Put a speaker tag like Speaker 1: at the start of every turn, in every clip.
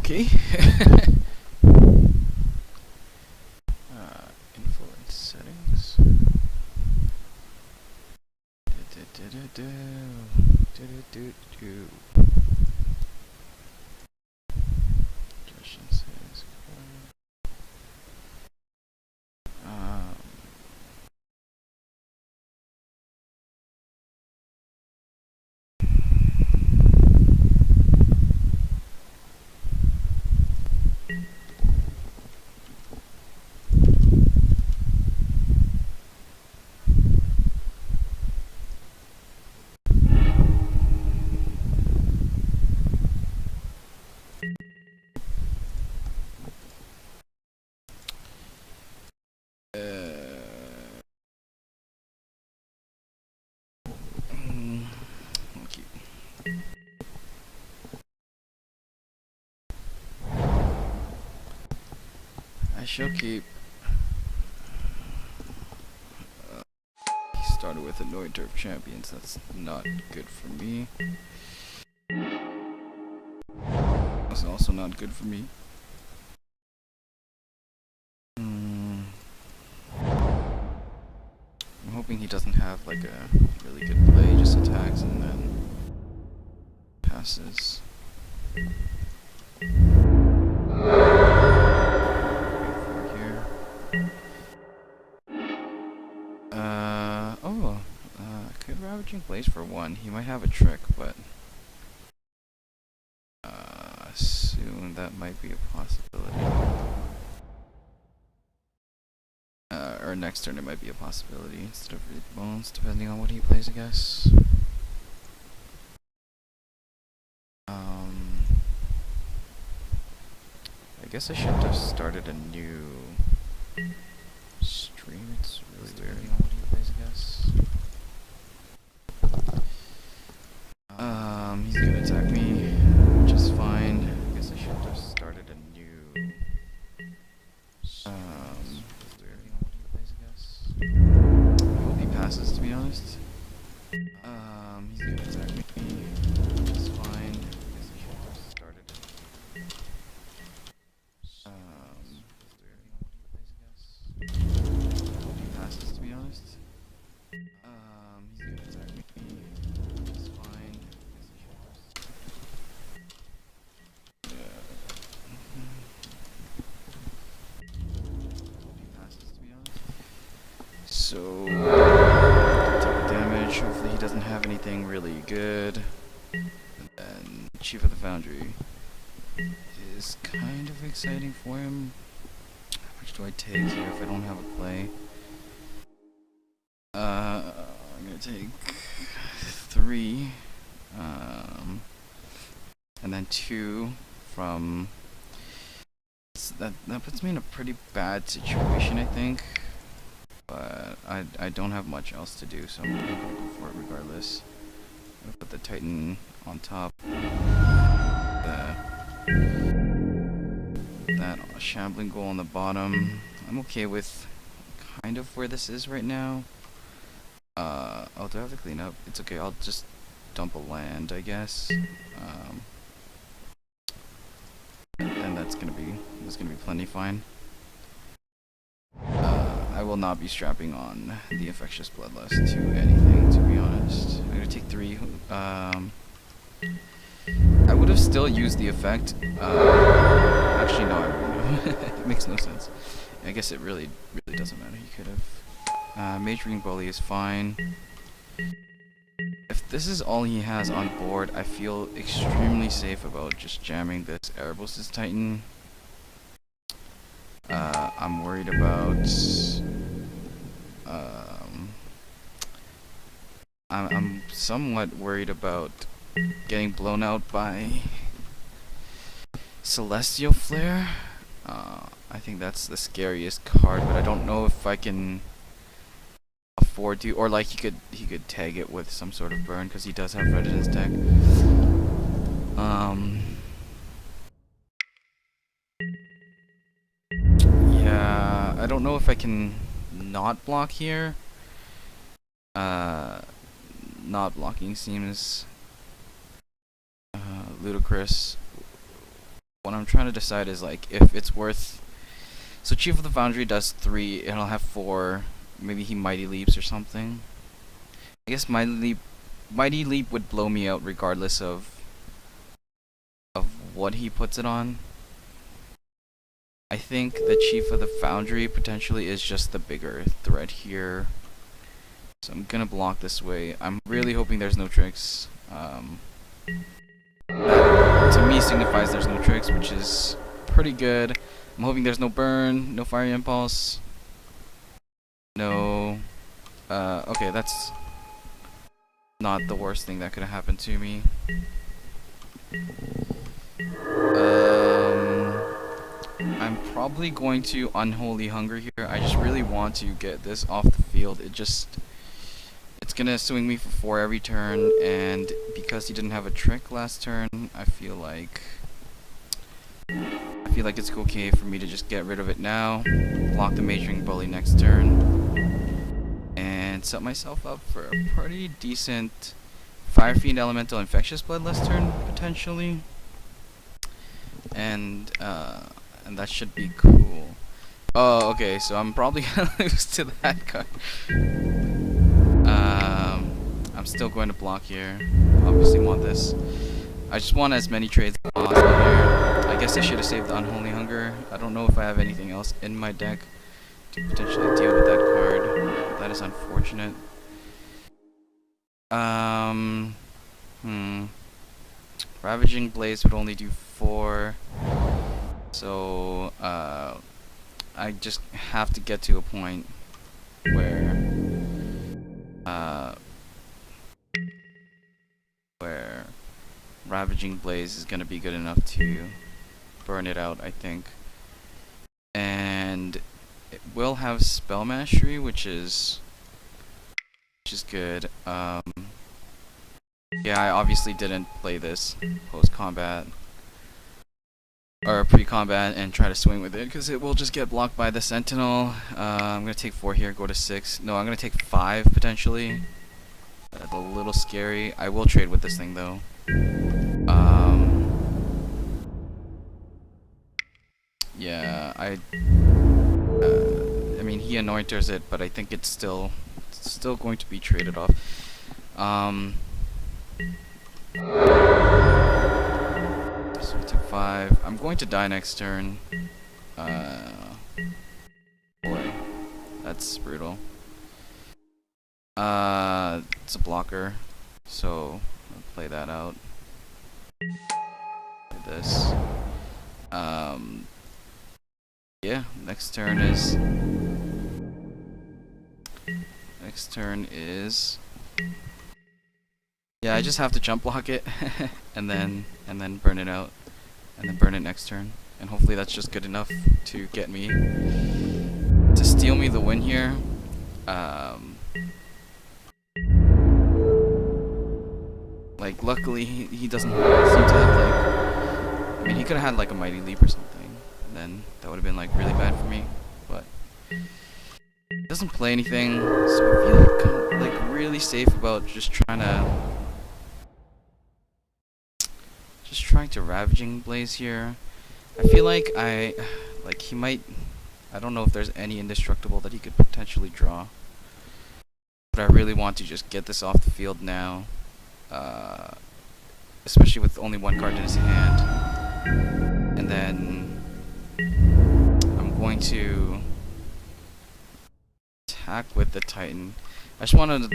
Speaker 1: Okay. Influence settings. Suggestion settings. Okay. I shall keep. He started with Annoyed Turf Champions. That's not good for me. That's also not good for me. I'm hoping he doesn't have like a really good play, just attacks and then passes. Good ravaging plays for one. He might have a trick, but soon that might be a possibility. Or next turn it might be a possibility instead of read bones, depending on what he plays, I guess. I guess I should have started a new stream. It's really weird on what he plays, I guess. He's gonna attack me, which is fine. I guess I should have started a new I hope he passes, to be honest. He's gonna attack me, which is fine. I guess I should have started I hope he passes, to be honest. He's gonna attack me, which is fine. I guess I should have So, take damage. Hopefully he doesn't have anything really good. And then Chief of the Foundry is kind of exciting for him. How much do I take here if I don't have a play? I'm gonna take 3. And then 2 from... That puts me in a pretty bad situation, I think. But I don't have much else to do, so I'm gonna go for it regardless. I'm gonna put the Titan on top. That shambling goal on the bottom. I'm okay with kind of where this is right now. Oh, do I have to clean up? It's okay, I'll just dump a land, I guess. And that's gonna be plenty fine. I will not be strapping on the Infectious Bloodlust to anything, to be honest. I'm gonna take 3. I would have still used the effect. Actually, no, I wouldn't have. It makes no sense. I guess it really doesn't matter. He could have. Mage Ring Bully is fine. If this is all he has on board, I feel extremely safe about just jamming this Erebos' Titan. I'm worried about... I'm somewhat worried about getting blown out by Celestial Flare. I think that's the scariest card, but I don't know if I can afford to, or like he could tag it with some sort of burn because he does have red in his deck. Yeah, I don't know if I can not block here. Not blocking seems ludicrous. what I'm trying to decide is like if it's worth. So Chief of the Foundry does 3, and I'll have 4. Maybe he Mighty Leaps or something. I guess Mighty Leap would blow me out regardless of what he puts it on. I think the Chief of the Foundry potentially is just the bigger threat here. So I'm gonna block this way. I'm really hoping there's no tricks. That to me signifies there's no tricks, which is pretty good. I'm hoping there's no burn, no fire impulse. No. Okay, that's not the worst thing that could have happened to me. I'm probably going to Unholy Hunger here. I just really want to get this off the field. It's gonna swing me for 4 every turn, and because he didn't have a trick last turn, I feel like it's okay for me to just get rid of it now, block the Majoring Bully next turn, and set myself up for a pretty decent Fire Fiend Elemental Infectious Bloodlust turn, potentially. And that should be cool. Oh, okay, so I'm probably gonna lose to that card. I'm still going to block here. Obviously want this. I just want as many trades as possible here. I guess I should have saved the Unholy Hunger. I don't know if I have anything else in my deck to potentially deal with that card. That is unfortunate. Ravaging Blaze would only do 4. So, I just have to get to a point where Ravaging Blaze is gonna be good enough to burn it out, I think. And it will have Spell Mastery, which is good. Yeah, I obviously didn't play this post-combat or pre-combat and try to swing with it because it will just get blocked by the Sentinel. I'm gonna take 4 here, go to 6. No, I'm gonna take 5 potentially. That's a little scary. I will trade with this thing though. Yeah, I mean he anointers it, but I think it's still going to be traded off. So we took 5. I'm going to die next turn. Boy, that's brutal. It's a blocker, so I'll play that out. Play this. Yeah, next turn is yeah, I just have to jump block it and then burn it out and then burn it next turn, and hopefully that's just good enough to get me to steal me the win here. Like luckily he doesn't seem to have like, I mean he could have had like a Mighty Leap or something, and then that would have been like really bad for me, but he doesn't play anything, so I feel like really safe about just trying to Ravaging Blaze here. I feel like he might, I don't know if there's any indestructible that he could potentially draw, but I really want to just get this off the field now, especially with only 1 card in his hand. And then I'm going to attack with the Titan. I just want to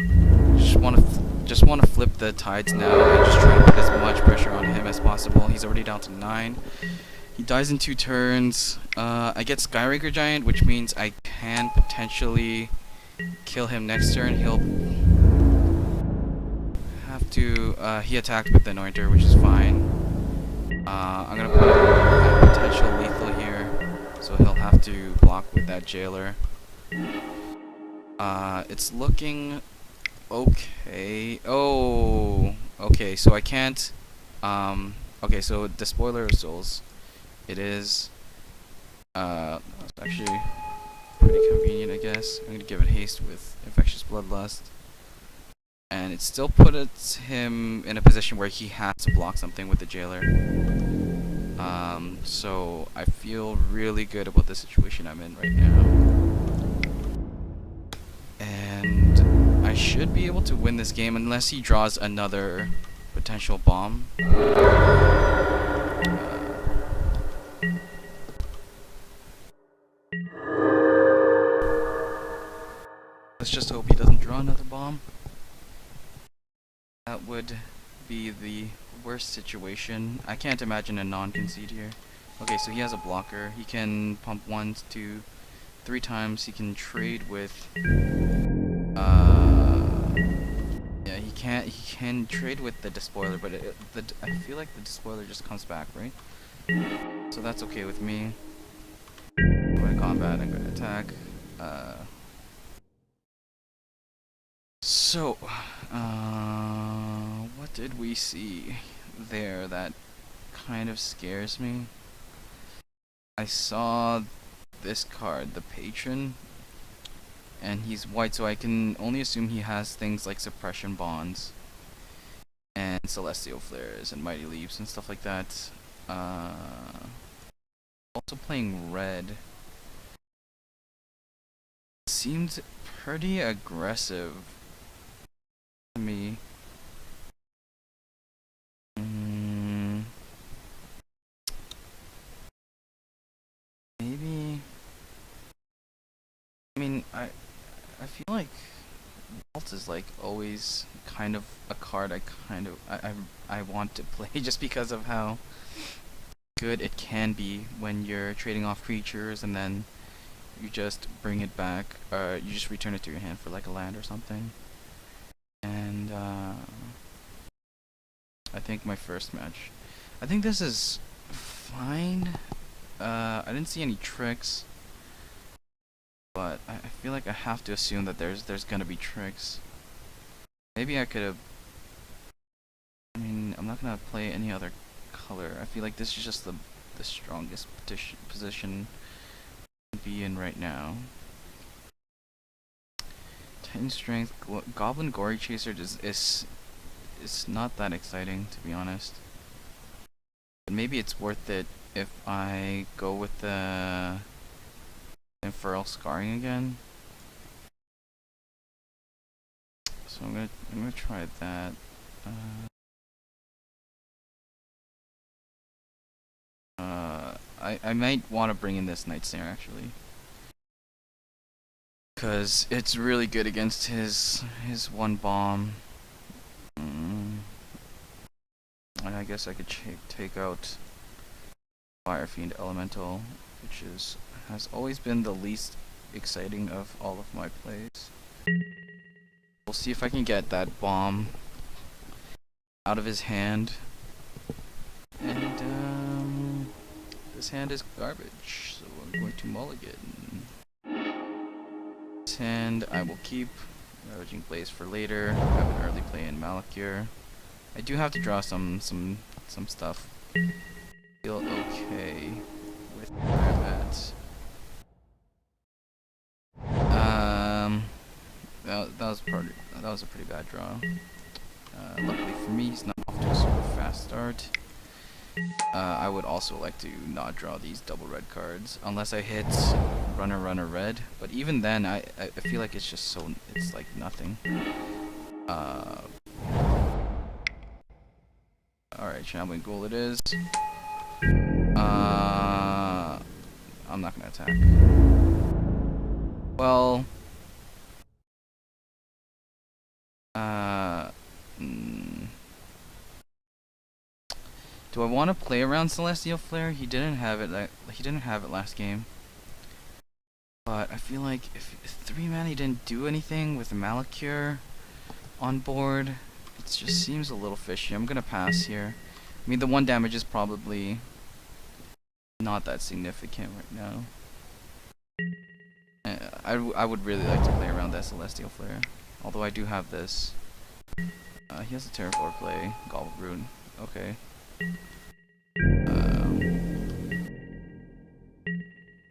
Speaker 1: flip the tides now and just try to put as much pressure on him as possible. He's already down to 9. He dies in 2 turns. I get Skyraker Giant, which means I can potentially kill him next turn. He'll have to. He attacked with the Anointer, which is fine. I'm gonna put a potential lethal here, so he'll have to block with that Jailer. It's looking okay. Oh, okay. So I can't. Okay. So the Spoiler of Souls. It is. It's actually pretty convenient, I guess. I'm gonna give it haste with Infectious Bloodlust, and it still puts him in a position where he has to block something with the Jailer. So I feel really good about the situation I'm in right now. And I should be able to win this game unless he draws another potential bomb. Let's just hope he doesn't draw another bomb. That would be the worst situation. I can't imagine a non-concede here. Okay, so he has a blocker. He can pump 1, 2, 3 times. He can trade with yeah, he can trade with the despoiler, but I feel like the despoiler just comes back, right? So that's okay with me. I'm going to combat, I'm going to attack. So, what did we see there that kind of scares me? I saw this card, the Patron, and he's white, so I can only assume he has things like Suppression Bonds and Celestial Flares and Mighty Leaps and stuff like that. Also playing red. Seemed pretty aggressive to me. Maybe. I mean, I feel like Vault is like always kind of a card I want to play just because of how good it can be when you're trading off creatures and then you just bring it back, or you just return it to your hand for like a land or something. And I think my first match, I think this is fine. I didn't see any tricks, but I feel like I have to assume that there's gonna be tricks. Maybe I could have. I mean, I'm not gonna play any other color. I feel like this is just the strongest position to be in right now. Titan Strength, Goblin Gory Chaser is not that exciting, to be honest. But maybe it's worth it if I go with the Infernal Scarring again. So I'm gonna try that. I might want to bring in this Night Snare actually, cause it's really good against his one bomb. I guess I could take out Fire Fiend Elemental, which has always been the least exciting of all of my plays. We'll see if I can get that bomb out of his hand. And this hand is garbage, so I'm going to mulligan. This hand I will keep. Ravaging Blaze for later. Have an early play in Malakir. I do have to draw some stuff. Feel okay with where I'm at. That was a pretty bad draw. Luckily for me, he's not off to a super fast start. I would also like to not draw these double red cards unless I hit runner red. But even then, I feel like it's just it's like nothing. Alright, Shambling Ghoul it is. I'm not gonna attack. Well, do I want to play around Celestial Flare? He didn't have it. He didn't have it last game. But I feel like if 3 mana didn't do anything with Malakir on board, it just seems a little fishy. I'm gonna pass here. I mean, the 1 damage is probably not that significant right now. I would really like to play around that Celestial Flare. Although I do have this. He has a Terraform play. Gobble Rune. Okay.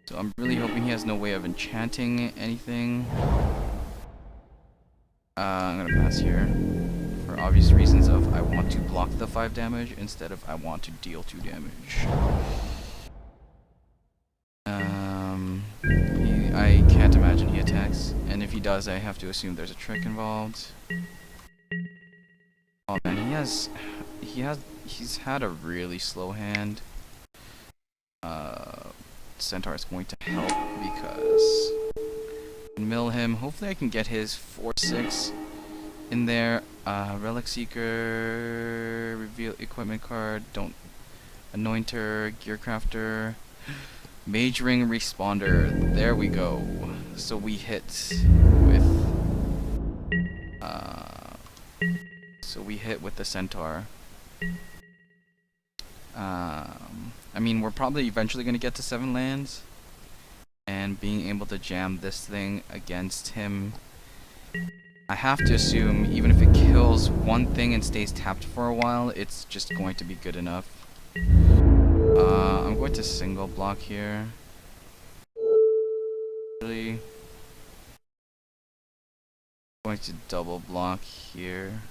Speaker 1: So I'm really hoping he has no way of enchanting anything. I'm gonna pass here for for obvious reasons of I want to block the 5 damage instead of I want to deal 2 damage. I can't imagine he attacks, and if he does, I have to assume there's a trick involved. Oh man, he's had a really slow hand. Centaur is going to help because I can mill him. Hopefully I can get his 4/6 in there. Relic Seeker, reveal equipment card, don't Anointer, Gearcrafter, Mage Ring Responder. There we go. So we hit with the Centaur. I mean, we're probably eventually gonna get to 7 lands, and being able to jam this thing against him, I have to assume even if it kills one thing and stays tapped for a while, it's just going to be good enough. I'm going to single block here. Really going to double block here,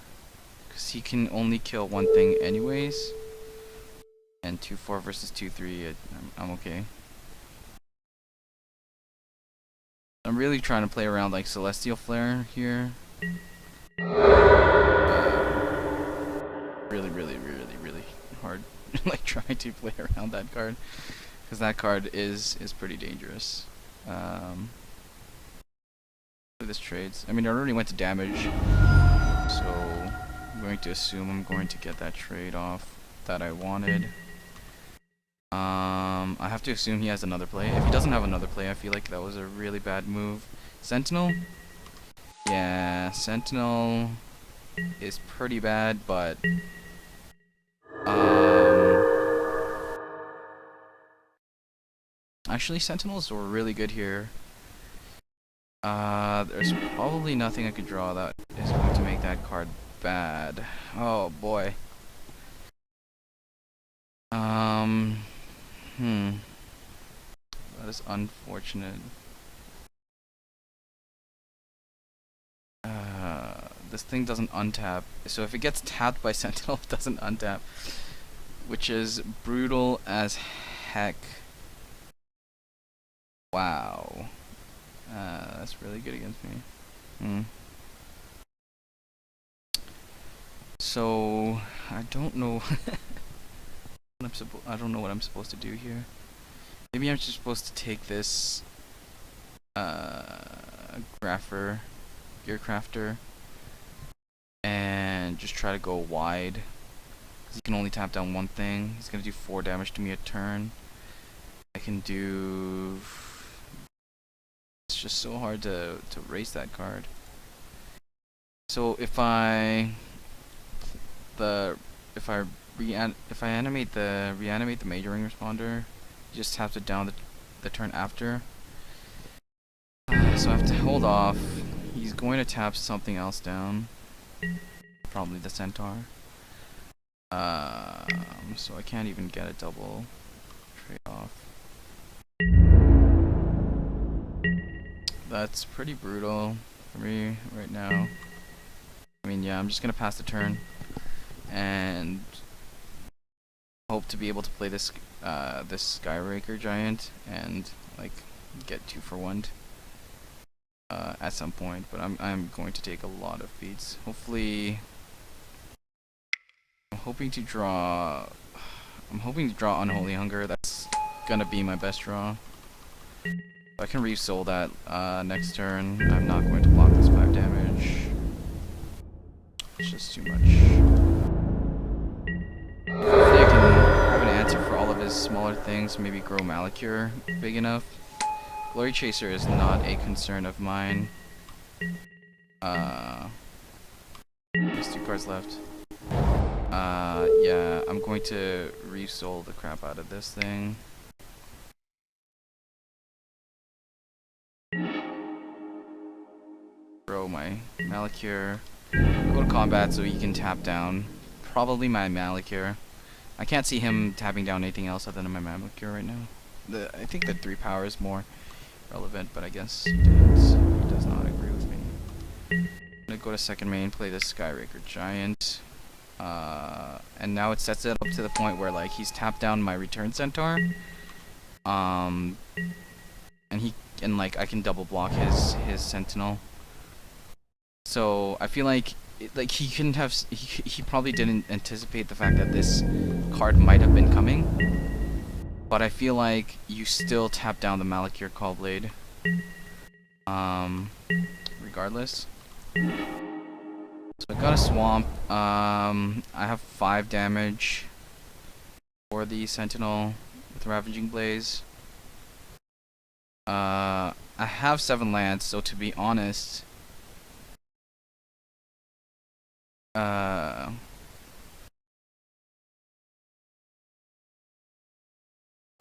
Speaker 1: because he can only kill one thing anyways. And 2/4 versus 2/3, I'm okay. I'm really trying to play around like Celestial Flare here. Really hard. Like trying to play around that card, because that card is pretty dangerous. This trades. I mean, it already went to damage, so I'm going to assume I'm going to get that trade off that I wanted. I have to assume he has another play. If he doesn't have another play, I feel like that was a really bad move. Sentinel? Yeah, Sentinel is pretty bad, but actually Sentinels were really good here. There's probably nothing I could draw that is going to make that card bad. Oh boy. That is unfortunate. This thing doesn't untap. So if it gets tapped by Sentinel, it doesn't untap. Which is brutal as heck. Wow. That's really good against me. So I don't know. I don't know what I'm supposed to do here. Maybe I'm just supposed to take this Gearcrafter, and just try to go wide, because he can only tap down one thing. He's gonna do 4 damage to me a turn. I can do. It's just so hard to race that card. So if I reanimate the Major Ring Responder, he just taps it down the turn after. So I have to hold off. He's going to tap something else down, probably the Centaur. So I can't even get a double trade off. That's pretty brutal for me right now. I mean, yeah, I'm just gonna pass the turn and hope to be able to play this this Skyraker Giant and like get 2 for 1 at some point. But I'm going to take a lot of beats. Hopefully, I'm hoping to draw Unholy Hunger. That's gonna be my best draw. I can re-soul that next turn. I'm not going to block this 5 damage. It's just too much. Hopefully I can have an answer for all of his smaller things. Maybe grow Malacure big enough. Glory Chaser is not a concern of mine. There's 2 cards left. Yeah, I'm going to re-soul the crap out of this thing. Throw my Malacure. Go to combat so he can tap down probably my Malacure. I can't see him tapping down anything else other than my Malacure right now. I think the 3 power is more relevant, but I guess he does not agree with me. gonna go to second main, play the Skyraker Giant. And now it sets it up to the point where like he's tapped down my return centaur. And like I can double block his sentinel. So I feel like he couldn't have he probably didn't anticipate the fact that this card might have been coming. But I feel like you still tap down the Malakir Callblade. Regardless. So I got a swamp. I have 5 damage for the Sentinel with Ravaging Blaze. I have 7 lands, so to be honest, and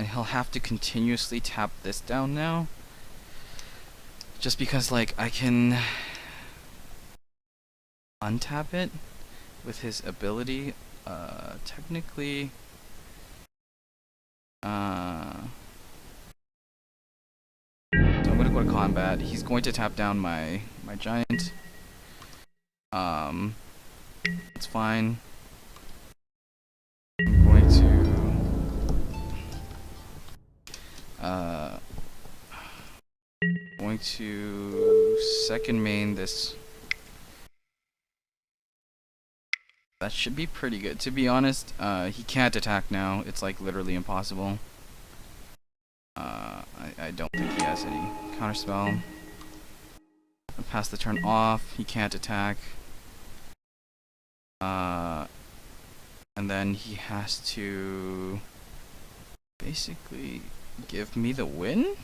Speaker 1: he'll have to continuously tap this down now. Just because, like, I can untap it with his ability. Technically, so I'm gonna go to combat. He's going to tap down my giant. It's fine. I'm going to second main this. That should be pretty good. To be honest, he can't attack now. It's like literally impossible. I don't think he has any counterspell. I'll pass the turn off. He can't attack. And then he has to basically give me the win?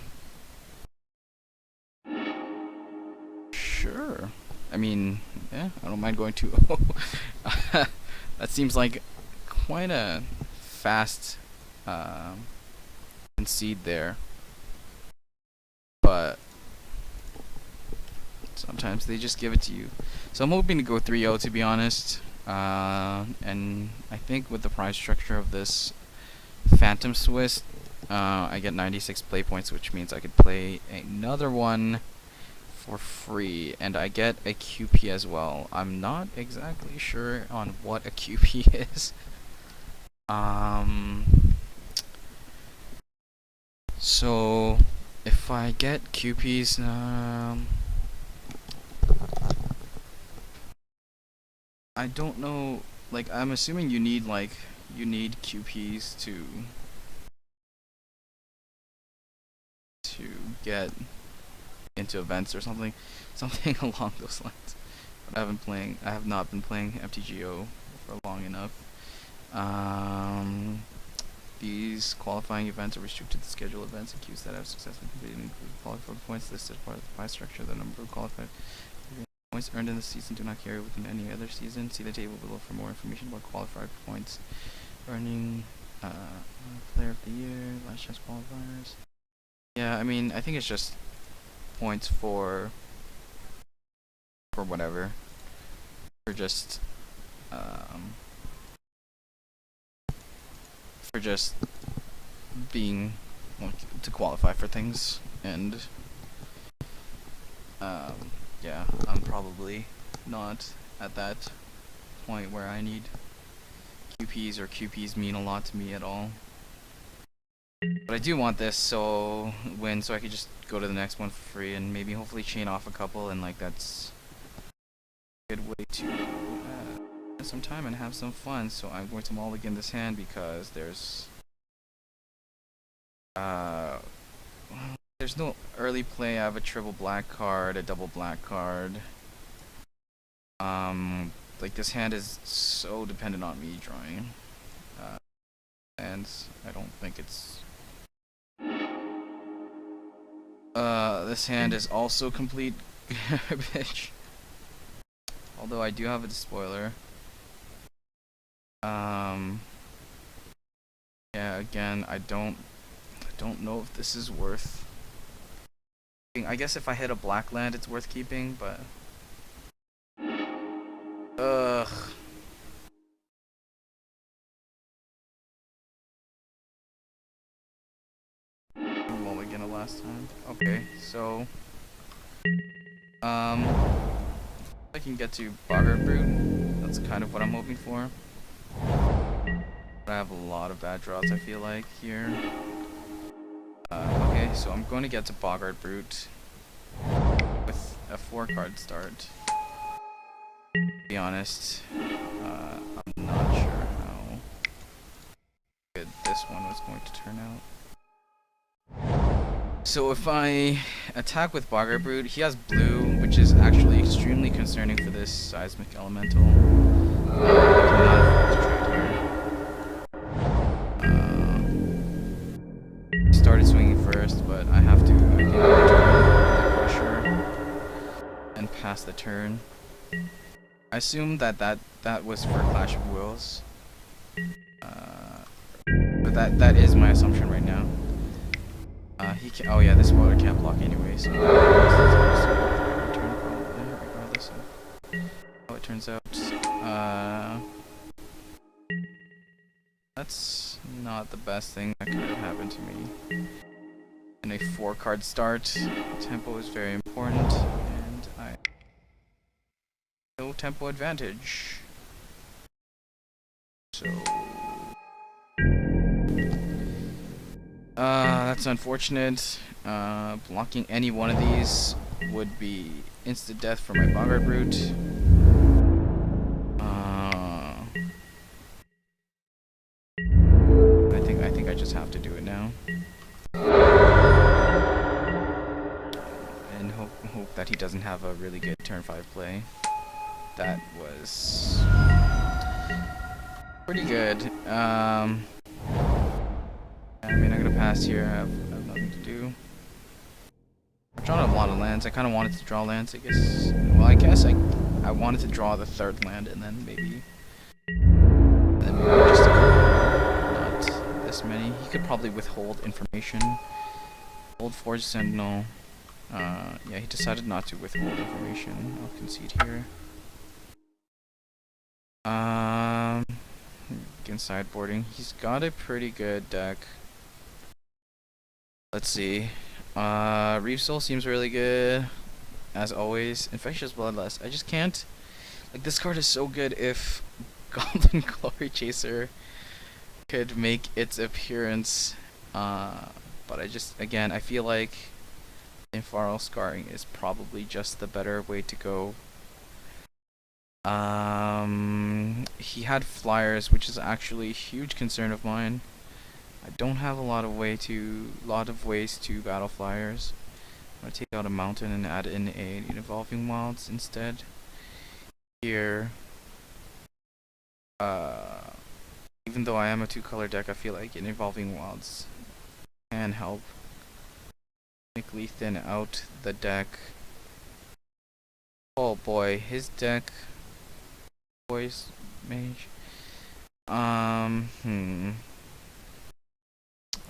Speaker 1: Sure. I mean, yeah, I don't mind going 2-0. That seems like quite a fast concede there. But sometimes they just give it to you. So I'm hoping to go 3-0 to be honest. And I think with the prize structure of this Phantom Swiss, I get 96 play points, which means I could play another one for free, and I get a QP as well. I'm not exactly sure on what a QP is. So if I get QPs, I don't know. Like, I'm assuming you need QPs to get into events or something along those lines. But I have not been playing MTGO for long enough. These qualifying events are restricted to scheduled events and queues that have successfully completed and include qualified points listed as part of the prize structure. The number of qualified points earned in the season do not carry within any other season. See the table below for more information about qualified points earning. Player of the year, last chance qualifiers. Yeah, I mean, I think it's just points for whatever. For just being to qualify for things, and yeah, I'm probably not at that point where I need QPs, or QPs mean a lot to me at all. But I do want this so I could just go to the next one for free and maybe hopefully chain off a couple, and like that's a good way to spend some time and have some fun. So I'm going to mulligan this hand because there's no early play. I have a triple black card, a double black card. Like this hand is so dependent on me drawing. And I don't think it's this hand is also complete garbage. Although I do have a spoiler. Yeah, again, I don't know if this is worth. I guess if I hit a black land, it's worth keeping, but ugh. Mulligan last time. Okay, so I can get to Boggart Brute. That's kind of what I'm hoping for. But I have a lot of bad draws, I feel like, here. Okay, so I'm going to get to Boggart Brute with a 4-card start. To be honest, I'm not sure how good this one was going to turn out. So if I attack with Boggart Brute, he has blue, which is actually extremely concerning for this seismic elemental. I cannot afford to trade here. Started swinging first, but I have to give him a turn with the crusher and pass the turn. I assume that was for Clash of Wills, but that is my assumption right now. He can. Oh yeah, this water can't block anyway, so regardless of how it turns out. That's not the best thing that could have happened to me. In a 4-card start, tempo is very important, and I no tempo advantage. So that's unfortunate. Blocking any one of these would be instant death for my Boggart Brute. I think I just have to do it now. And hope that he doesn't have a really good turn 5 play. That was pretty good. I mean, I'm gonna pass here. I have nothing to do. I've drawn a lot of lands. I kind of wanted to draw lands, I guess. Well, I guess I wanted to draw the 3rd land and then maybe just not this many. He could probably withhold information. Hold Forge Sentinel. Yeah, he decided not to withhold information. I'll concede here. Again, sideboarding. He's got a pretty good deck. Let's see. Reef Soul seems really good, as always. Infectious Bloodlust. I just can't. Like, this card is so good if Goblin Glory Chaser could make its appearance. But I just, again, I feel like Inferno Scarring is probably just the better way to go. He had flyers, which is actually a huge concern of mine. I don't have a lot of ways to battle flyers. I'm gonna take out a mountain and add in a evolving wilds instead. Here, even though I am a 2-color deck, I feel like an evolving wilds can help technically thin out the deck. Oh boy, his deck. Boys, mage.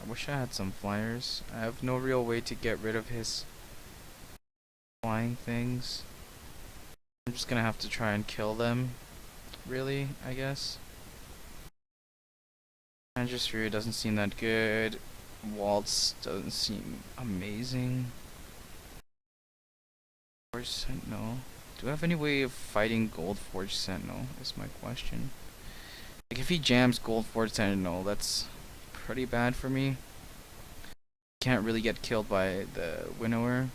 Speaker 1: I wish I had some flyers. I have no real way to get rid of his flying things. I'm just gonna have to try and kill them. Really, I guess. Magistry doesn't seem that good. Waltz doesn't seem amazing. Forge Sentinel. Do I have any way of fighting Gold Forge Sentinel? Is my question. Like, if he jams Gold Forge Sentinel, that's pretty bad for me. Can't really get killed by the Winnower.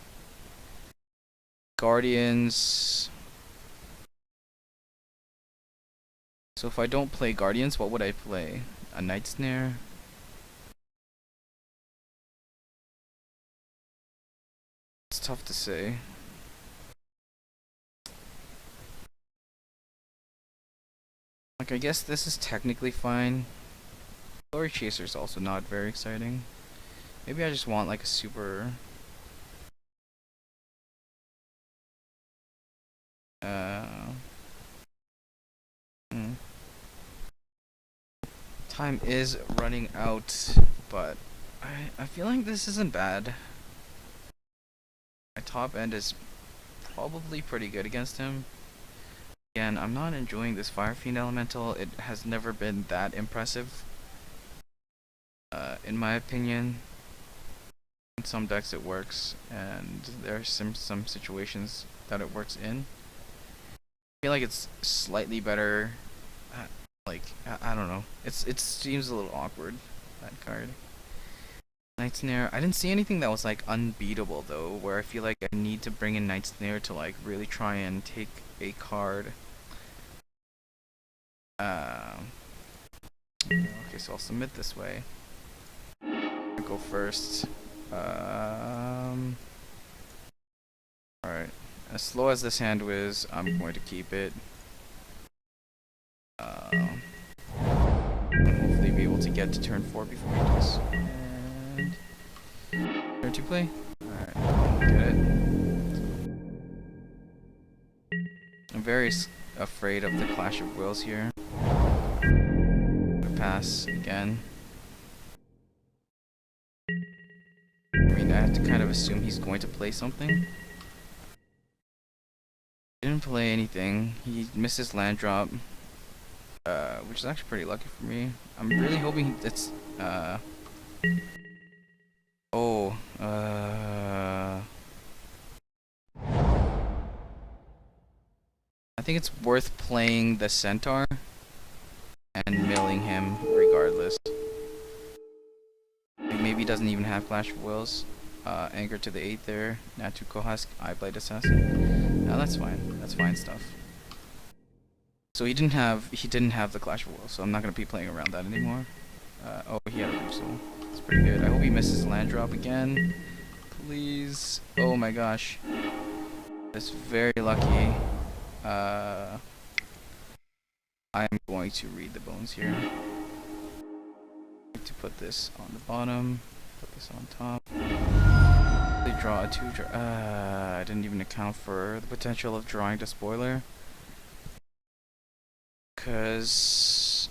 Speaker 1: Guardians. So if I don't play Guardians, what would I play? A Night Snare? It's tough to say. Like, I guess this is technically fine. Glory Chaser is also not very exciting. Maybe I just want like a super... Time is running out, but I feel like this isn't bad. My top end is probably pretty good against him. Again, I'm not enjoying this Fire Fiend Elemental. It has never been that impressive. In my opinion. In some decks it works, and there are some situations that it works in. feel like it's slightly better. Like I don't know. It seems a little awkward, that card. Night Snare. I didn't see anything that was like unbeatable though, where I feel like I need to bring in Night Snare to like really try and take a card. Okay, so I'll submit this way. I'll go first. Alright. As slow as this hand was, I'm going to keep it. And hopefully be able to get to turn 4 before he does. And turn 2 play. Alright, get it. I'm very afraid of the Clash of Wills here. Pass again. I mean, I have to kind of assume he's going to play something. Didn't play anything. He missed his land drop, which is actually pretty lucky for me. I'm really hoping it's I think it's worth playing the Centaur and milling him regardless. Maybe he doesn't even have Clash of Wills. Anchor to the 8 there. Natu Kohask, Eyeblight Assassin. No, that's fine. That's fine stuff. So he didn't have the Clash of Wills, so I'm not gonna be playing around that anymore. Oh, he had a Reef Soul. That's pretty good. I hope he misses land drop again. Please. Oh my gosh. That's very lucky. I'm going to read the bones here. To put this on the bottom, put this on top. They draw a 2 I didn't even account for the potential of drawing the spoiler. Cause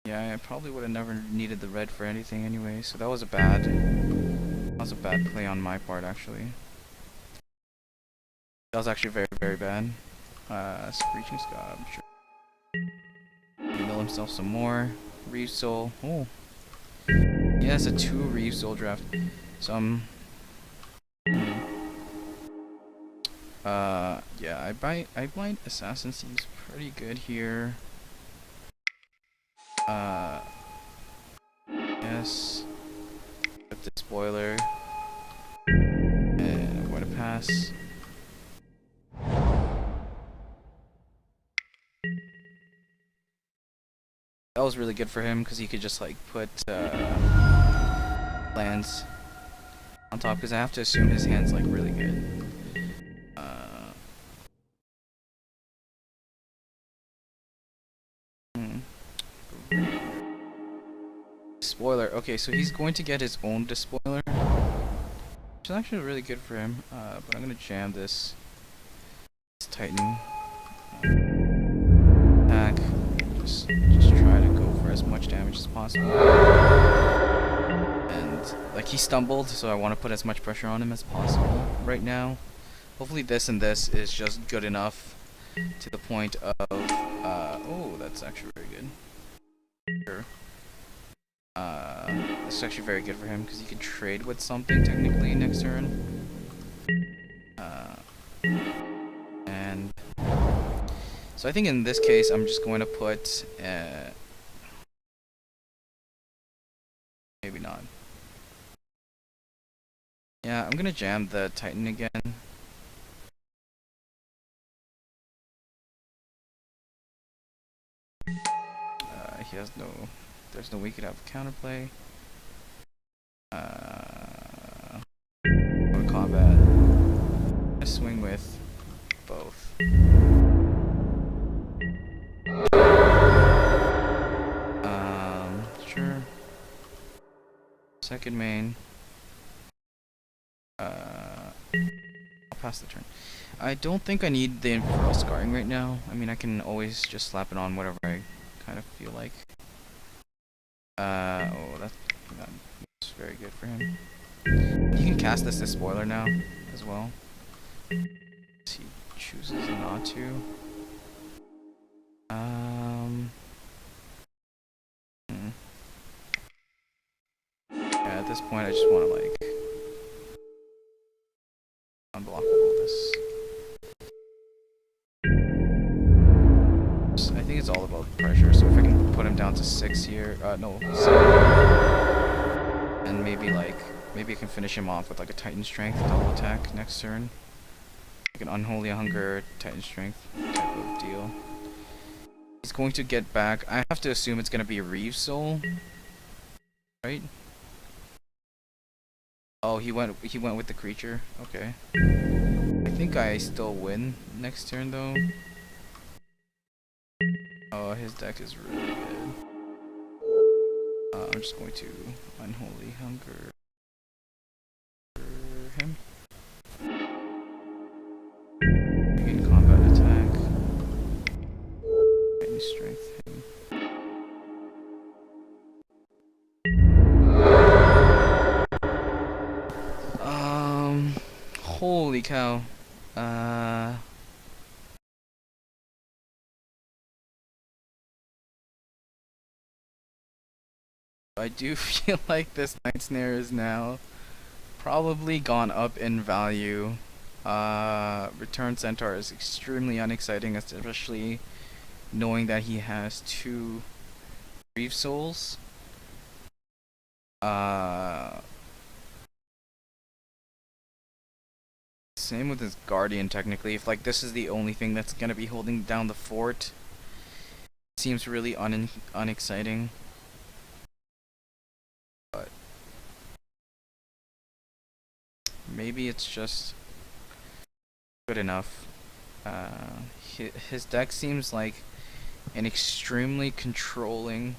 Speaker 1: yeah, I probably would have never needed the red for anything anyway, so that was a bad play on my part actually. That was actually very, very bad. Screeching Scab, sure. Mill himself some more. Reef Soul. Oh. Yeah, it's a 2 Reef Soul draft. So yeah, Eyeblight Assassin seems pretty good here. Yes. Put the spoiler. And I'm going to pass. That was really good for him because he could just like put lands on top, because I have to assume his hand's like really good. Spoiler. Okay, so he's going to get his own despoiler, which is actually really good for him. But I'm gonna jam this Titan. Attack. Just try to go for as much damage as possible. And like he stumbled, so I want to put as much pressure on him as possible right now. Hopefully this and this is just good enough to the point of oh, that's actually very good. Sure. This is actually very good for him because he can trade with something technically next turn. And so I think in this case I'm just going to put maybe not. Yeah, I'm gonna jam the Titan again. He has no. There's no way he could have counterplay. Go to combat. I swing with both. Sure. Second main. I'll pass the turn. I don't think I need the Infernal Scarring right now. I mean, I can always just slap it on whatever I kind of feel like. Oh, that's very good for him. You can cast this as spoiler now, as well. He chooses not to. Yeah, at this point I just want to, like, unblockable this. is all about pressure, so if I can put him down to 6 here, no, 7, and maybe I can finish him off with like a Titan Strength double attack next turn. Like an Unholy Hunger, Titan Strength type of deal. He's going to get back. I have to assume it's going to be Reeve Soul, right? Oh, he went with the creature. Okay. I think I still win next turn though. Oh, his deck is really good. I'm just going to Unholy Hunger him. In combat attack. Titan Strength him. Holy cow. I do feel like this Night Snare is now probably gone up in value. Return Centaur is extremely unexciting, especially knowing that he has 2 Reeve Souls. Same with his Guardian, technically. If like this is the only thing that's gonna be holding down the fort, seems really unexciting. But maybe it's just good enough. His deck seems like an extremely controlling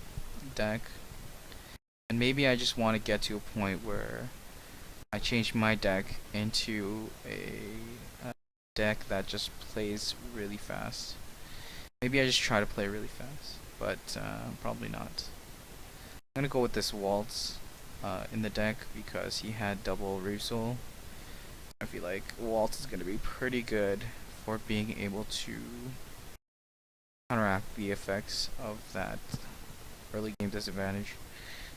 Speaker 1: deck, and maybe I just want to get to a point where I change my deck into a deck that just plays really fast. Maybe I just try to play really fast, but probably not. I'm gonna go with this Waltz in the deck because he had double Reeve Soul. I feel like Waltz is gonna be pretty good for being able to counteract the effects of that early game disadvantage.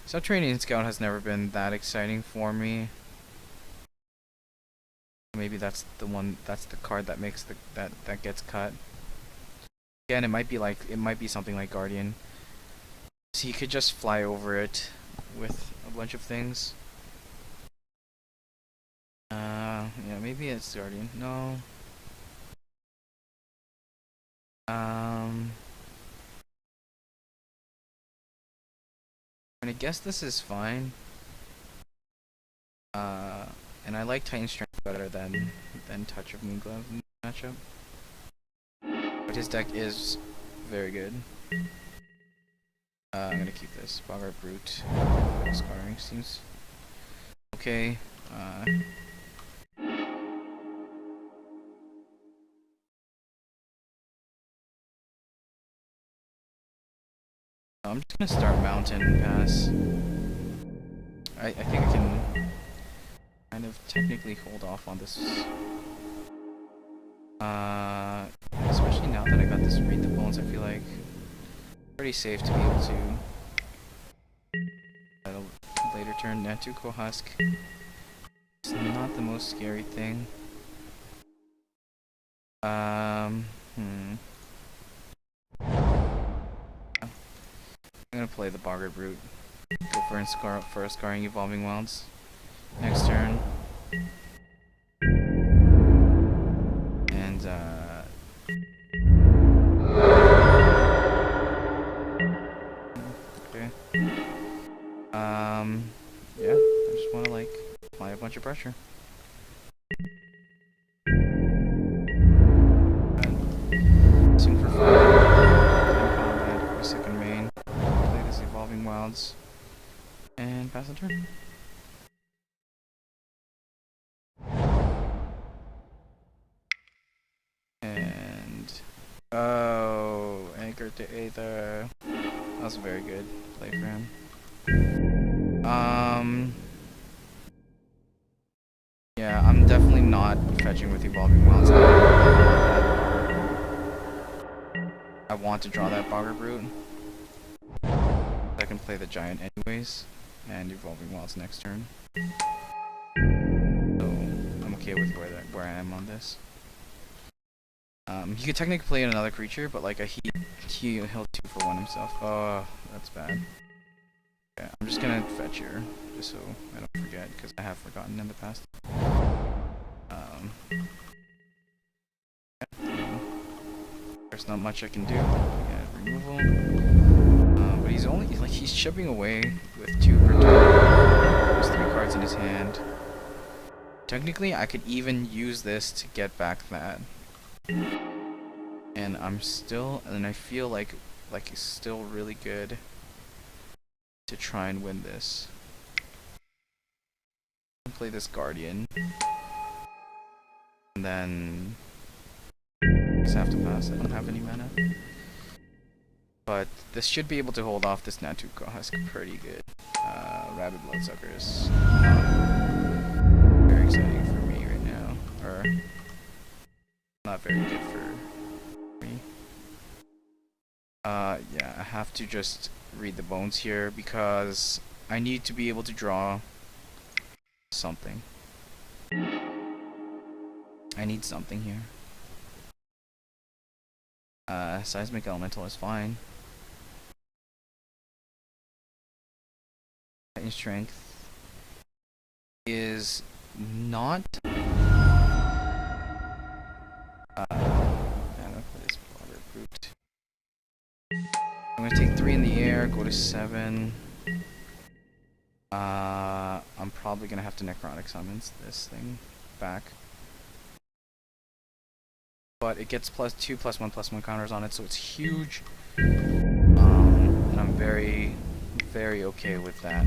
Speaker 1: Subterranean Scout has never been that exciting for me. Maybe that's the card that makes that gets cut. Again, it might be something like Guardian. So he could just fly over it with a bunch of things. Yeah, maybe it's Guardian. No. I guess this is fine. And I like Titan Strength better than Touch of Moonglove in the matchup. But his deck is very good. I'm gonna keep this. Boggart Brute. Scarring seems okay. I'm just gonna start Mountain Pass. I think I can kind of technically hold off on this. Especially now that I got this Read the Bones, I feel like pretty safe to be able to later turn Netuko Husk. It's not the most scary thing. I'm gonna play the Boggart Brute. Go for a Scarring Evolving Wilds. Next turn. And okay. Yeah, I just wanna like apply a bunch of pressure. Soon for 5. Combat for second main. Play this Evolving Wilds. And pass the turn. And oh, Anchor to Aether. That was a very good play for him. Yeah, I'm definitely not fetching with Evolving Wilds. I want to draw that Boggart Brute. I can play the Giant anyways, and Evolving Wilds next turn. So I'm okay with where I am on this. He could technically play another creature, but like he'll 2-for-1 himself. Oh, that's bad. Okay, I'm just gonna fetch here, just so I don't forget, because I have forgotten in the past. Yeah. There's not much I can do. Yeah, removal. But he's only like he's chipping away with 2 per turn. There's 3 cards in his hand. Technically, I could even use this to get back that. And I feel like it's still really good to try and win this. Play this Guardian. And then I just have to pass. I don't have any mana. But this should be able to hold off this Natu Kohask pretty good. Rabid Bloodsuckers. Very exciting for me right now. Or not very good for me. Yeah, I have to just read the bones here because I need to be able to draw something. I need something here. Seismic Elemental is fine. Titan Strength is not. I don't know if this water brute. I'm gonna take 3 in the air, go to 7. I'm probably gonna have to Necrotic Summons this thing back. But it gets +2, +1/+1 counters on it, so it's huge. And I'm very, very okay with that.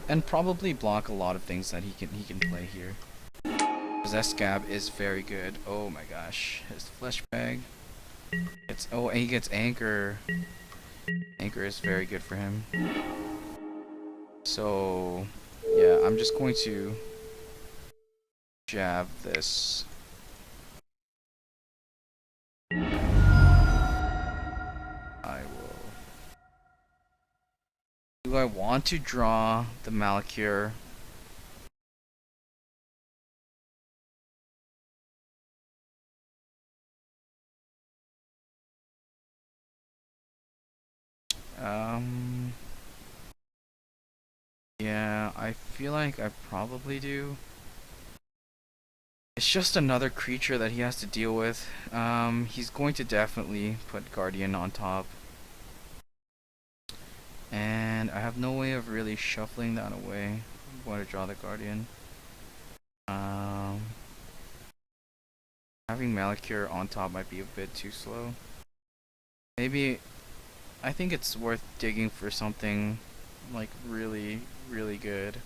Speaker 1: And probably block a lot of things that he can play here. Possessed Scab is very good. Oh my gosh, his Flesh Bag. And he gets Anchor. Anchor is very good for him. So yeah, I'm just going to jab this. I will. Do I want to draw the Malakir? Yeah, I feel like I probably do. It's just another creature that he has to deal with. He's going to definitely put Guardian on top. And I have no way of really shuffling that away. I'm going to draw the Guardian. Having Malakir on top might be a bit too slow. Maybe, I think it's worth digging for something like really, really good.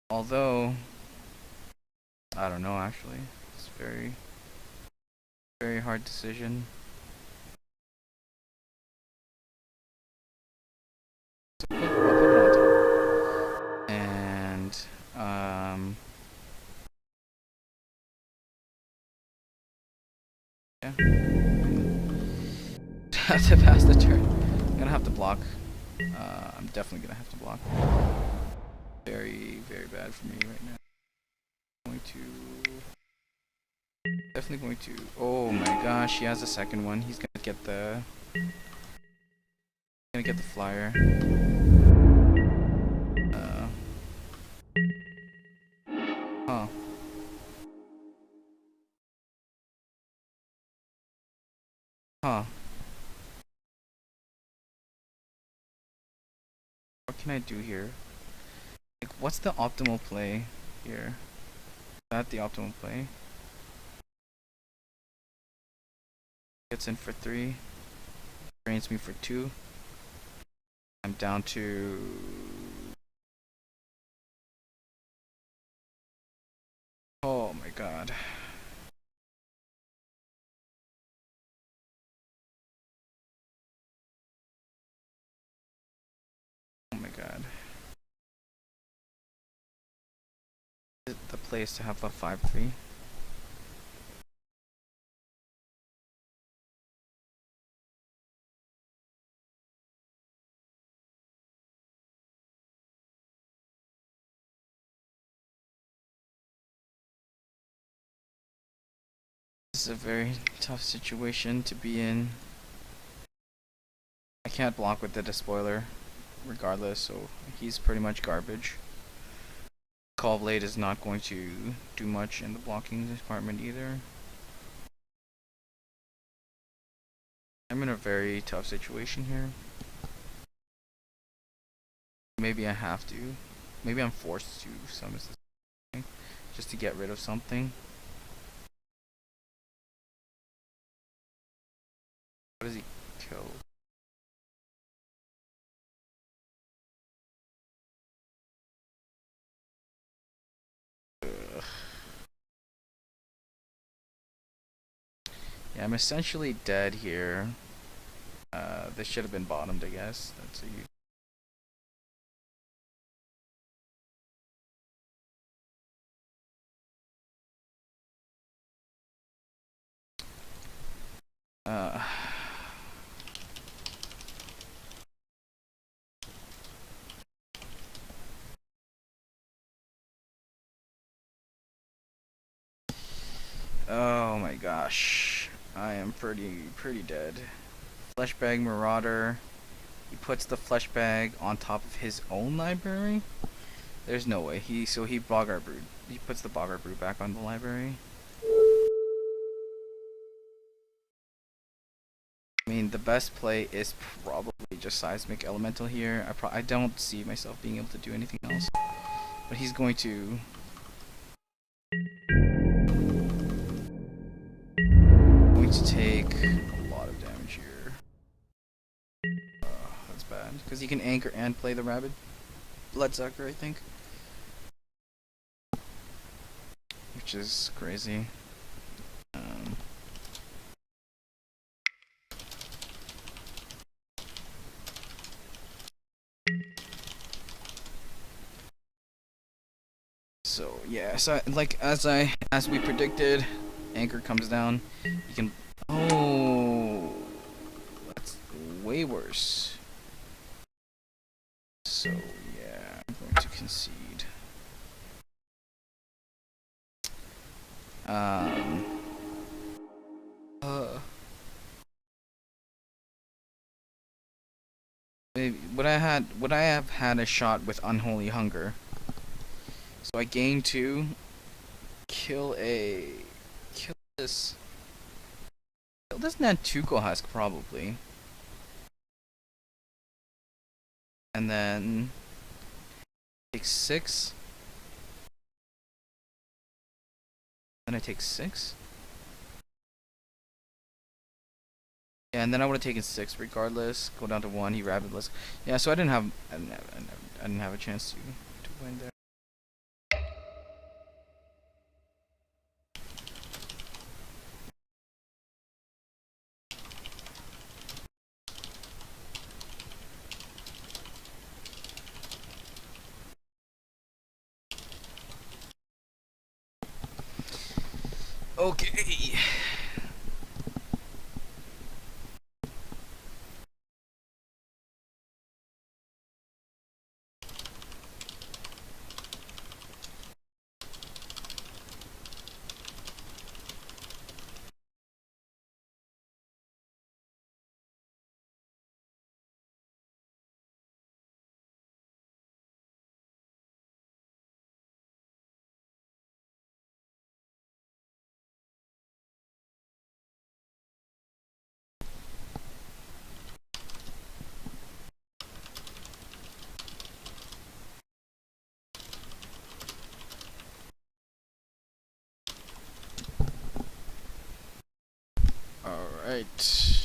Speaker 1: Although, I don't know actually. It's very, very hard decision. So I'll put it on top. And, yeah. Have to pass the turn. I'm gonna have to block. I'm definitely gonna have to block. Very, very bad for me right now. Definitely going to. Oh my gosh, he has a second one. He's gonna get the. Gonna get the flyer. Huh. Huh. What can I do here? Like, what's the optimal play here? Is that the optimal play? Gets in for 3. Drains me for 2. I'm down to. Oh my god. Oh my god. The play is to have a 5/3. is a very tough situation to be in. I can't block with the despoiler, regardless, so he's pretty much garbage. Call Blade is not going to do much in the blocking department either. I'm in a very tough situation here. Maybe I have to. Maybe I'm forced to summon this thing just to get rid of something. What does he kill? Ugh. Yeah, I'm essentially dead here. This should have been bottomed, I guess. That's a huge. Uh, oh my gosh, I am pretty dead. Fleshbag Marauder. He puts the fleshbag on top of his own library. There's no way. He Boggart Brood. He puts the Boggart Brood back on the library. I mean, the best play is probably just Seismic Elemental here. I don't see myself being able to do anything else. But he's going to take a lot of damage here. That's bad. Because he can anchor and play the Rabid Bloodsucker, I think. Which is crazy. So yeah, so like as we predicted, anchor comes down. You can. Oh, that's way worse. So yeah, I'm going to concede. Maybe would I have had a shot with Unholy Hunger? So I gain 2, kill this Nantuko Husk probably, and then take 6. Then I take 6. Yeah, and then I would have taken 6 regardless. Go down to 1. He Rabidless. Yeah, so I didn't have a chance to win there. Okay. All right.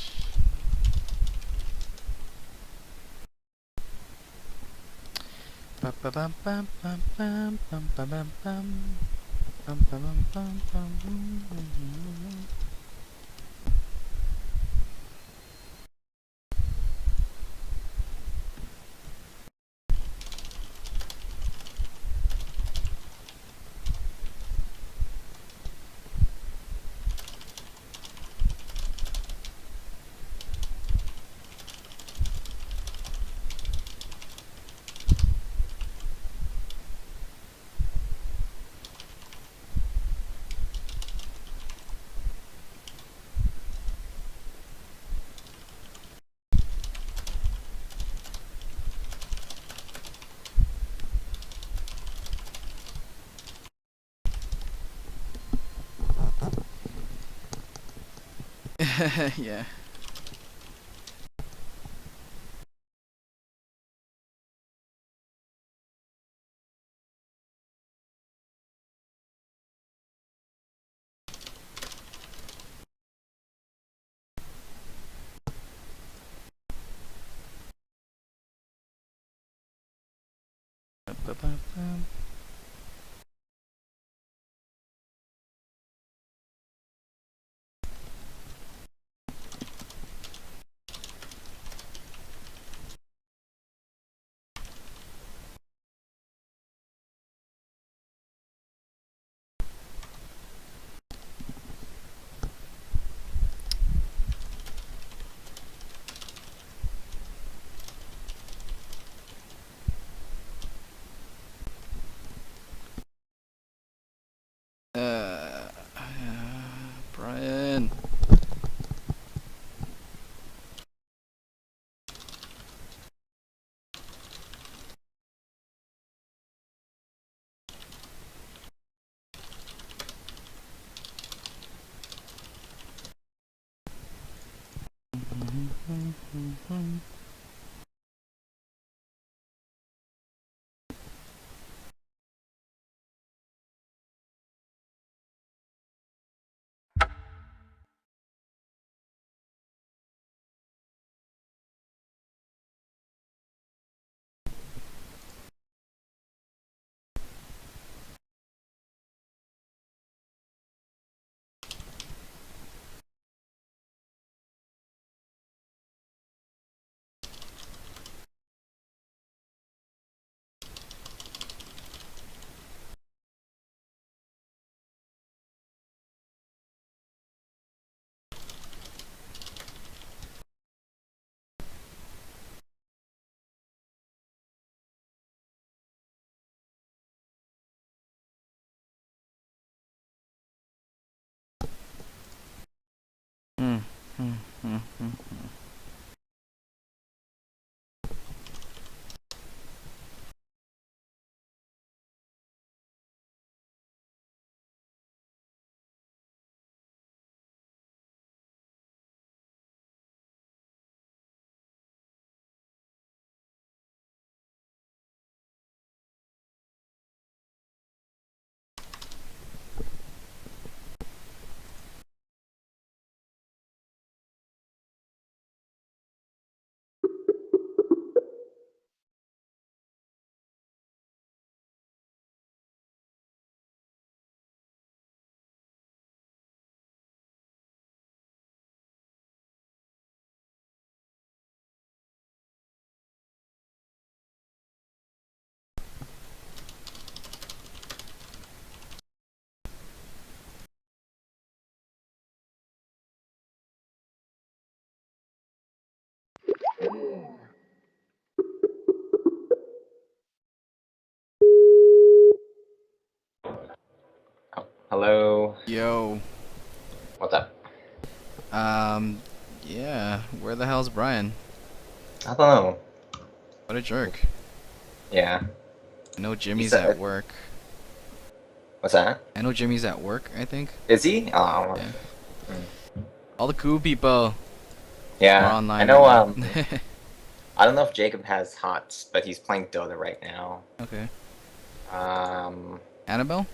Speaker 1: Yeah. Ba-ba-bum. Uh, Brian. Mm, mm, mm, mm, mm.
Speaker 2: Oh, hello.
Speaker 1: Yo.
Speaker 2: What's up?
Speaker 1: Um. Yeah. Where the hell's Brian?
Speaker 2: I don't know.
Speaker 1: What a jerk.
Speaker 2: Yeah.
Speaker 1: I know
Speaker 2: He
Speaker 1: Jimmy's at
Speaker 2: said.
Speaker 1: work.
Speaker 2: What's that?
Speaker 1: I know Jimmy's at work, I think.
Speaker 2: Is he? Oh.
Speaker 1: Yeah.
Speaker 2: Hmm.
Speaker 1: All the cool people are
Speaker 2: Yeah. I
Speaker 1: online right
Speaker 2: know.
Speaker 1: now.
Speaker 2: I don't know if Jacob has HOTS, but he's playing Dota right now.
Speaker 1: Okay.
Speaker 2: Um.
Speaker 1: Annabelle?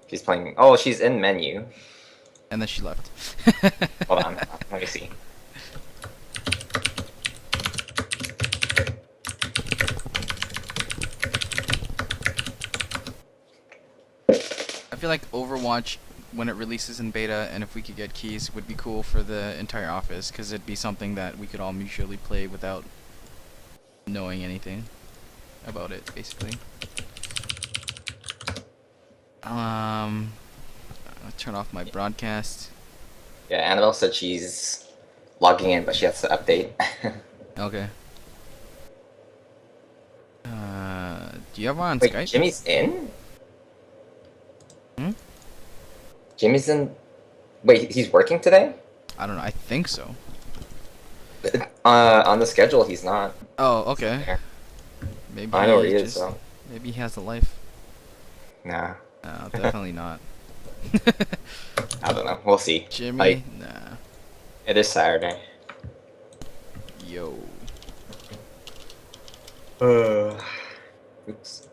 Speaker 2: She's playing. Oh, she's in menu.
Speaker 1: And then she left.
Speaker 2: Hold on. Let me see.
Speaker 1: I feel like Overwatch, when it releases in beta, and if we could get keys, would be cool for the entire office, because it'd be something that we could all mutually play without knowing anything about it, basically. I'll turn off my broadcast.
Speaker 2: Yeah. Annabelle said she's logging in, but she has to update.
Speaker 1: Okay. Do you have her on
Speaker 2: Wait,
Speaker 1: Skype?
Speaker 2: Jimmy's in?
Speaker 1: Hmm?
Speaker 2: Jimmy's in. Wait, he's working today?
Speaker 1: I don't know. I think so.
Speaker 2: On the schedule, he's not.
Speaker 1: Oh,
Speaker 2: He's not
Speaker 1: okay.
Speaker 2: there.
Speaker 1: Maybe
Speaker 2: I know where
Speaker 1: he
Speaker 2: he is,
Speaker 1: just,
Speaker 2: so.
Speaker 1: maybe he has a life.
Speaker 2: Nah.
Speaker 1: Definitely not.
Speaker 2: I don't know. We'll see.
Speaker 1: Jimmy?
Speaker 2: Like,
Speaker 1: Nah.
Speaker 2: It is Saturday.
Speaker 1: Yo.
Speaker 2: Oops.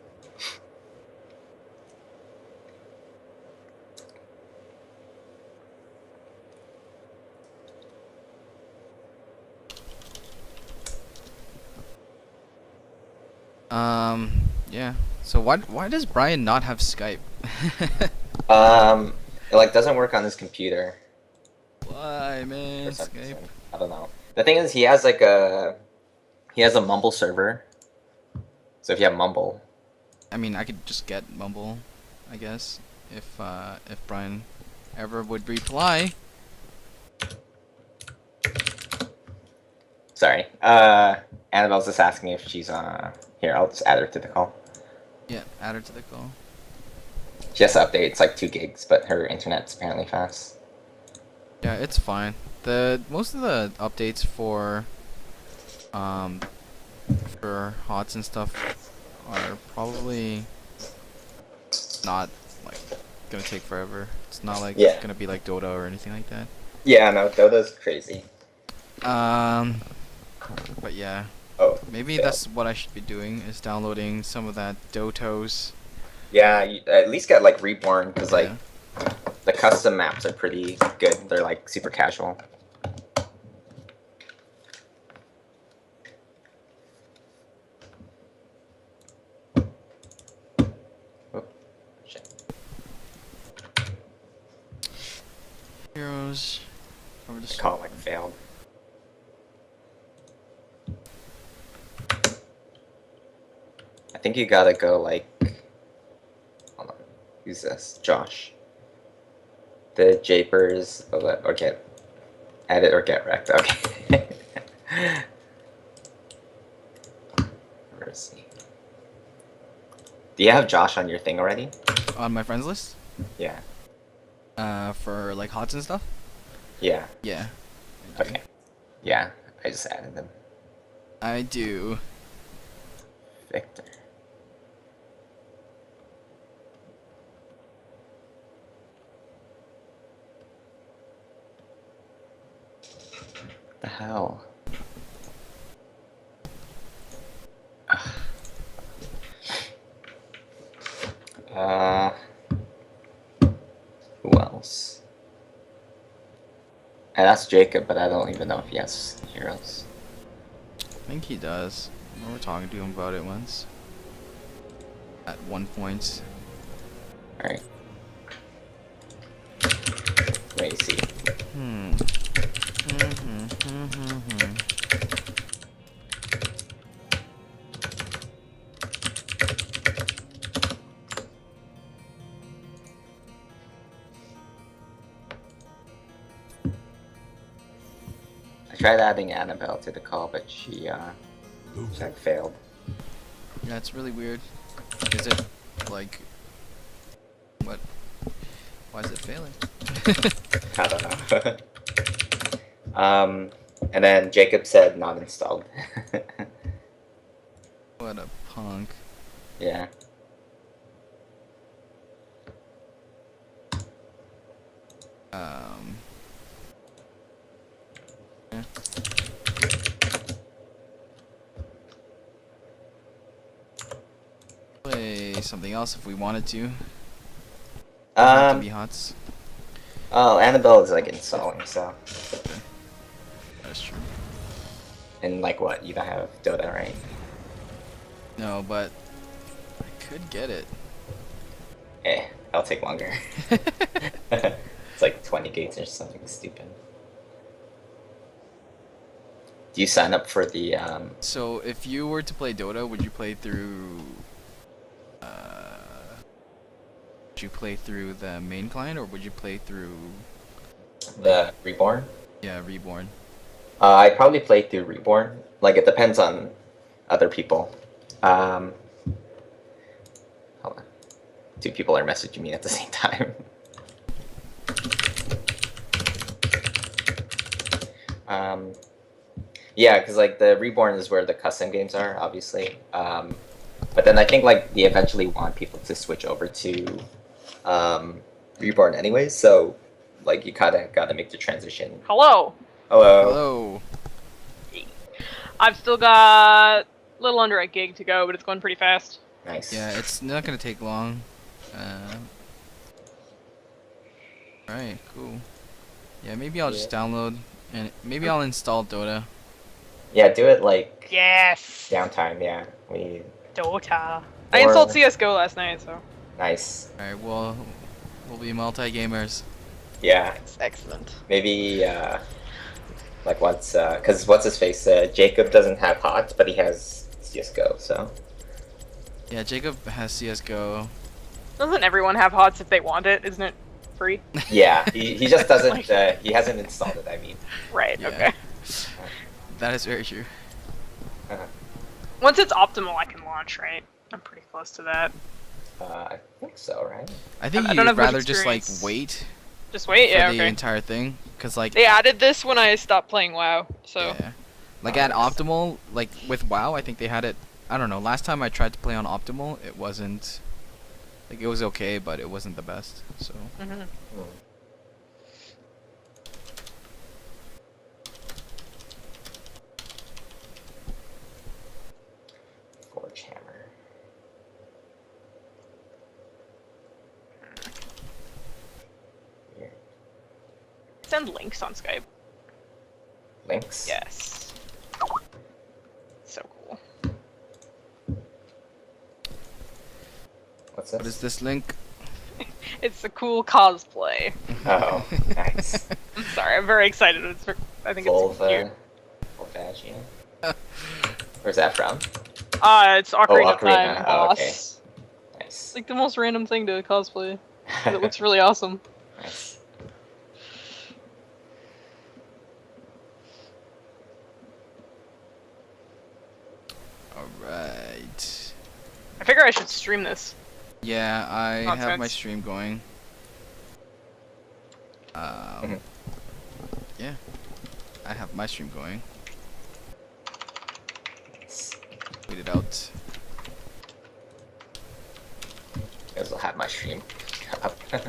Speaker 1: Yeah. So why does Brian not have Skype?
Speaker 2: It like doesn't work on his computer
Speaker 1: Why,
Speaker 2: for
Speaker 1: man?
Speaker 2: some
Speaker 1: Skype.
Speaker 2: reason. I don't know. The thing is, he has a Mumble server. So if you have Mumble,
Speaker 1: I mean, I could just get Mumble, I guess, if Brian ever would reply.
Speaker 2: sorry. Annabelle's just asking if she's here. I'll just add her to the call.
Speaker 1: Yeah, add her to the call.
Speaker 2: She has to update. It's like 2 gigs, but her internet's apparently fast.
Speaker 1: Yeah, it's fine. The most of the updates for HOTS and stuff are probably not like gonna take forever. It's not like
Speaker 2: Yeah.
Speaker 1: gonna be like Dota or anything like that.
Speaker 2: Yeah, no, Dota's crazy.
Speaker 1: But yeah,
Speaker 2: Oh,
Speaker 1: maybe
Speaker 2: failed.
Speaker 1: that's what I should be doing is downloading some of that Dotos.
Speaker 2: Yeah, you at least get like Reborn because like
Speaker 1: Yeah.
Speaker 2: the custom maps are pretty good. They're like super casual. Oh, shit.
Speaker 1: Heroes. Over the
Speaker 2: The call like failed. I think you gotta go like. Hold on. Who's this? Josh. The Japers or get edit or get wrecked. Okay. Where is he? Do you have Josh on your thing already?
Speaker 1: on my friends list.
Speaker 2: Yeah.
Speaker 1: For like HOTS and stuff.
Speaker 2: Yeah.
Speaker 1: Yeah. I do.
Speaker 2: Okay. Yeah, I just added them.
Speaker 1: I do.
Speaker 2: Victor. The hell? Ugh. Who else? I asked Jacob, but I don't even know if he has heroes.
Speaker 1: I think he does. I remember talking to him about it once. At one point.
Speaker 2: Alright. Let me see. I tried adding Annabelle to the call, but she like failed.
Speaker 1: Yeah, it's really weird. Is it like what? Why is it failing?
Speaker 2: I don't know. And then Jacob said not installed.
Speaker 1: What a punk.
Speaker 2: Yeah.
Speaker 1: Yeah. Play something else if we wanted to. Doesn't have to be HOTS.
Speaker 2: Oh, Annabelle is like installing, so.
Speaker 1: That's true.
Speaker 2: And like what? You don't have Dota, right?
Speaker 1: No, but I could get it.
Speaker 2: Eh, that'll take longer. It's like 20 gigs or something stupid. Do you sign up for the
Speaker 1: So if you were to play Dota, would you play through the main client or would you play through
Speaker 2: the Reborn?
Speaker 1: yeah, Reborn?
Speaker 2: I'd probably play through Reborn. Like it depends on other people. Hold on. 2 people are messaging me at the same time. Yeah, because like the Reborn is where the custom games are, obviously. But then I think like they eventually want people to switch over to Reborn anyways, so like you kind of got to make the transition.
Speaker 3: Hello.
Speaker 2: Hello.
Speaker 1: Hello.
Speaker 3: I've still got a little under a gig to go, but it's going pretty fast.
Speaker 2: Nice.
Speaker 1: Yeah, it's not gonna take long. Right, cool. Yeah, maybe I'll just download and maybe I'll install Dota.
Speaker 2: Yeah, do it like
Speaker 3: Yes!
Speaker 2: downtime, yeah. We
Speaker 3: Dota. I installed
Speaker 2: or
Speaker 3: CSGO last night, so.
Speaker 2: nice.
Speaker 1: Alright, well, we'll be multi-gamers.
Speaker 2: Yeah.
Speaker 3: It's excellent.
Speaker 2: Maybe like once cause what's his face? Jacob doesn't have HOTS, but he has CSGO, so
Speaker 1: Yeah, Jacob has CSGO.
Speaker 3: Doesn't everyone have HOTS if they want it? Isn't it free?
Speaker 2: yeah, he just doesn't he hasn't installed it, I mean.
Speaker 3: Right,
Speaker 1: Yeah.
Speaker 3: okay.
Speaker 1: That is very true.
Speaker 3: Once it's optimal, I can launch, right? I'm pretty close to that.
Speaker 2: I think so, right?
Speaker 1: I think
Speaker 3: I don't
Speaker 1: you'd
Speaker 3: have much
Speaker 1: rather just like
Speaker 3: experience.
Speaker 1: wait
Speaker 3: Just wait,
Speaker 1: for
Speaker 3: yeah,
Speaker 1: the
Speaker 3: okay.
Speaker 1: entire thing, cause like
Speaker 3: They added this when I stopped playing WoW, so.
Speaker 1: yeah, like at optimal, like with WoW, I think they had it. I don't know. Last time I tried to play on optimal, it wasn't like it was okay, but it wasn't the best. So
Speaker 3: Mhm.
Speaker 2: Forge hammer. Weird.
Speaker 3: Send links on Skype.
Speaker 2: Links?
Speaker 3: Yes. So cool.
Speaker 2: What's this?
Speaker 1: what is this link?
Speaker 3: It's a cool cosplay.
Speaker 2: Oh, nice.
Speaker 3: I'm sorry, I'm very excited. I think it's cute.
Speaker 2: Volvagia. Where's that from?
Speaker 3: It's Ocarina of
Speaker 2: Ocarina.
Speaker 3: Time
Speaker 2: Oh,
Speaker 3: boss.
Speaker 2: okay.
Speaker 3: It's
Speaker 2: Nice.
Speaker 3: like the most random thing to cosplay. It looks really awesome.
Speaker 2: Nice.
Speaker 1: All right.
Speaker 3: I figure I should stream this.
Speaker 1: Yeah, I have my
Speaker 3: Nonsense.
Speaker 1: stream going.
Speaker 2: Mhm.
Speaker 1: Yeah, I have my stream going.
Speaker 2: Nice.
Speaker 1: Wait it out.
Speaker 2: I will have my stream up. I'm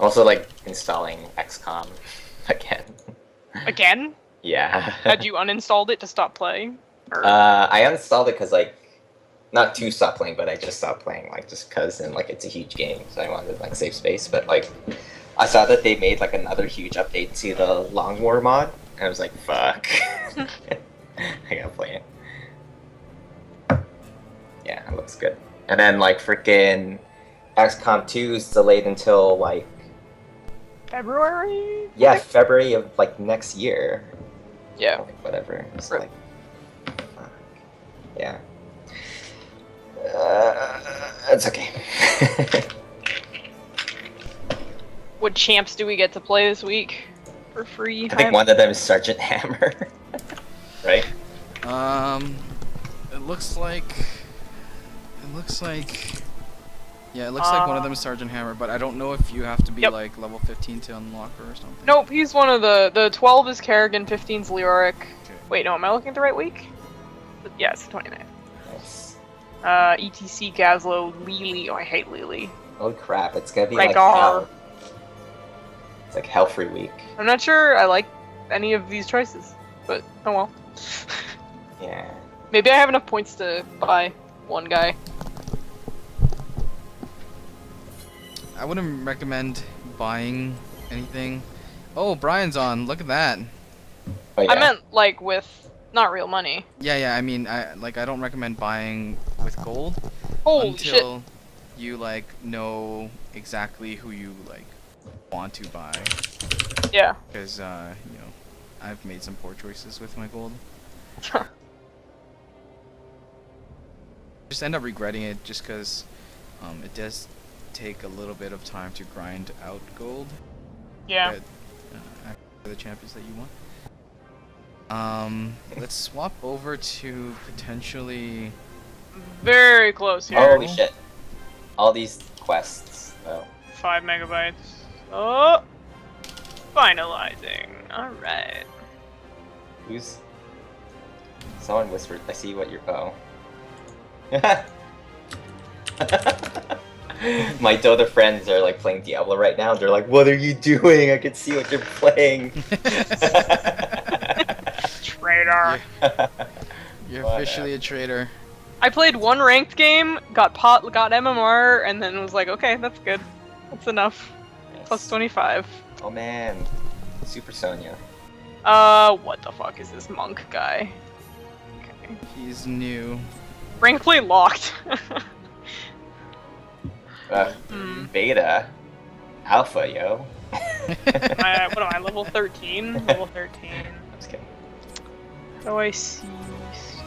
Speaker 2: also like installing XCOM again.
Speaker 3: Again?
Speaker 2: Yeah.
Speaker 3: Had you uninstalled it to stop playing? Or...
Speaker 2: I uninstalled it because like, not to stop playing, but I just stopped playing like just because and like it's a huge game, so I wanted like save space. But like, I saw that they made like another huge update to the Long War mod, and I was like, fuck, I gotta play it. Yeah, it looks good. And then like freaking XCOM 2 is delayed until like
Speaker 3: February?
Speaker 2: February of like next year.
Speaker 3: Yeah.
Speaker 2: Like, whatever. It's
Speaker 3: Really?
Speaker 2: like, fuck. Yeah. It's okay.
Speaker 3: What champs do we get to play this week? For free?
Speaker 2: I think one of them is Sergeant Hammer. Right?
Speaker 1: It looks like. Yeah, it looks like one of them is Sergeant Hammer, but I don't know if you have to be
Speaker 3: Yep.
Speaker 1: like level 15 to unlock her or something.
Speaker 3: Nope, he's one of the 12 is Kerrigan, 15's Leoric.
Speaker 1: Okay.
Speaker 3: Wait, no, am I looking at the right week? Yeah, it's the 29th.
Speaker 2: Nice.
Speaker 3: ETC, Gazlo, Lily. Oh, I hate Lily.
Speaker 2: Holy crap, it's gonna be
Speaker 3: Like
Speaker 2: like
Speaker 3: our-
Speaker 2: hell. It's like hell free week.
Speaker 3: I'm not sure I like any of these choices, but oh well.
Speaker 2: Yeah.
Speaker 3: Maybe I have enough points to buy one guy.
Speaker 1: I wouldn't recommend buying anything. Oh, Brian's on. Look at that.
Speaker 2: Oh, yeah.
Speaker 3: I meant like with not real money.
Speaker 1: Yeah. I mean, I don't recommend buying with gold
Speaker 3: Holy shit.
Speaker 1: until you like know exactly who you like want to buy.
Speaker 3: Yeah.
Speaker 1: Because you know, I've made some poor choices with my gold. Just end up regretting it just because it does take a little bit of time to grind out gold.
Speaker 3: Yeah.
Speaker 1: But, after the champions that you want. Let's swap over to potentially.
Speaker 3: Very close here.
Speaker 2: Holy shit. All these quests, though.
Speaker 3: 5 megabytes. Oh! Finalizing. Alright.
Speaker 2: Who's... Someone whispered, I see what you're... Oh. My Dota friends are like playing Diablo right now. They're like, "What are you doing? I can see what you're playing."
Speaker 3: Traitor.
Speaker 1: You're officially a traitor.
Speaker 3: I played one ranked game, got MMR, and then was like, okay, that's good. That's enough. Plus 25.
Speaker 2: Oh man, Super Sonya.
Speaker 3: What the fuck is this monk guy? Okay.
Speaker 1: He's new.
Speaker 3: Rank play locked.
Speaker 2: Beta, Alpha, yo.
Speaker 3: What am I, level 13? Level 13.
Speaker 2: I'm just kidding.
Speaker 3: How do I see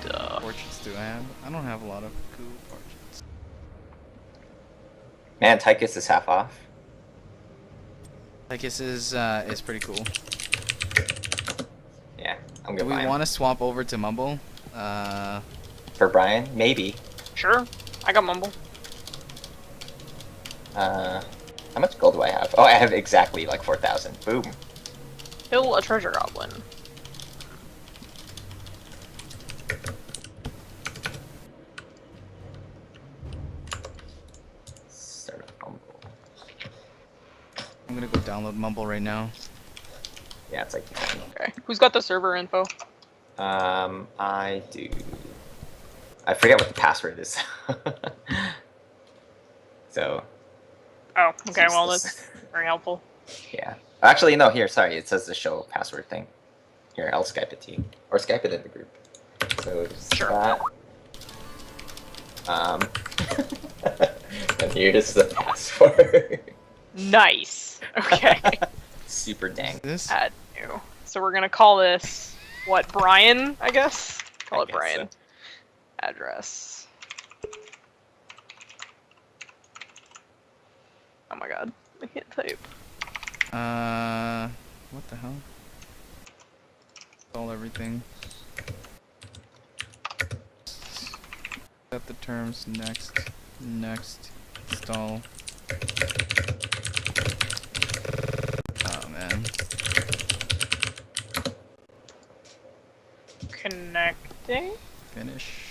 Speaker 3: stuff?
Speaker 1: Portraits do I have? I don't have a lot of cool portraits.
Speaker 2: Man, Tychus is half off.
Speaker 1: I guess is pretty cool.
Speaker 2: Yeah, I'm
Speaker 1: Do
Speaker 2: gonna
Speaker 1: we
Speaker 2: buy him.
Speaker 1: want to swap over to Mumble?
Speaker 2: For Brian, maybe.
Speaker 3: Sure. I got Mumble.
Speaker 2: How much gold do I have? Oh, I have exactly like 4,000. Boom.
Speaker 3: Kill a treasure goblin.
Speaker 2: Start a Mumble.
Speaker 1: I'm gonna go download Mumble right now.
Speaker 2: Yeah, it's like.
Speaker 3: Okay. Who's got the server info?
Speaker 2: I do. I forget what the password is. So.
Speaker 3: Oh, okay,
Speaker 2: it's
Speaker 3: well,
Speaker 2: useless.
Speaker 3: that's very helpful.
Speaker 2: Yeah. Actually, no. Here, sorry. It says the show password thing. Here, I'll Skype it to you, or Skype it in the group. So just
Speaker 3: Sure.
Speaker 2: that. And here is the password.
Speaker 3: Nice. Okay.
Speaker 2: Super dang.
Speaker 1: This?
Speaker 3: Add new. So we're gonna call this, what, Brian, I guess? Call
Speaker 2: I
Speaker 3: it
Speaker 2: guess
Speaker 3: Brian.
Speaker 2: so.
Speaker 3: Address. Oh my god. I can't type.
Speaker 1: What the hell? Install everything. Set the terms. Next. Next. Install. Oh man.
Speaker 3: Connecting?
Speaker 1: Finish.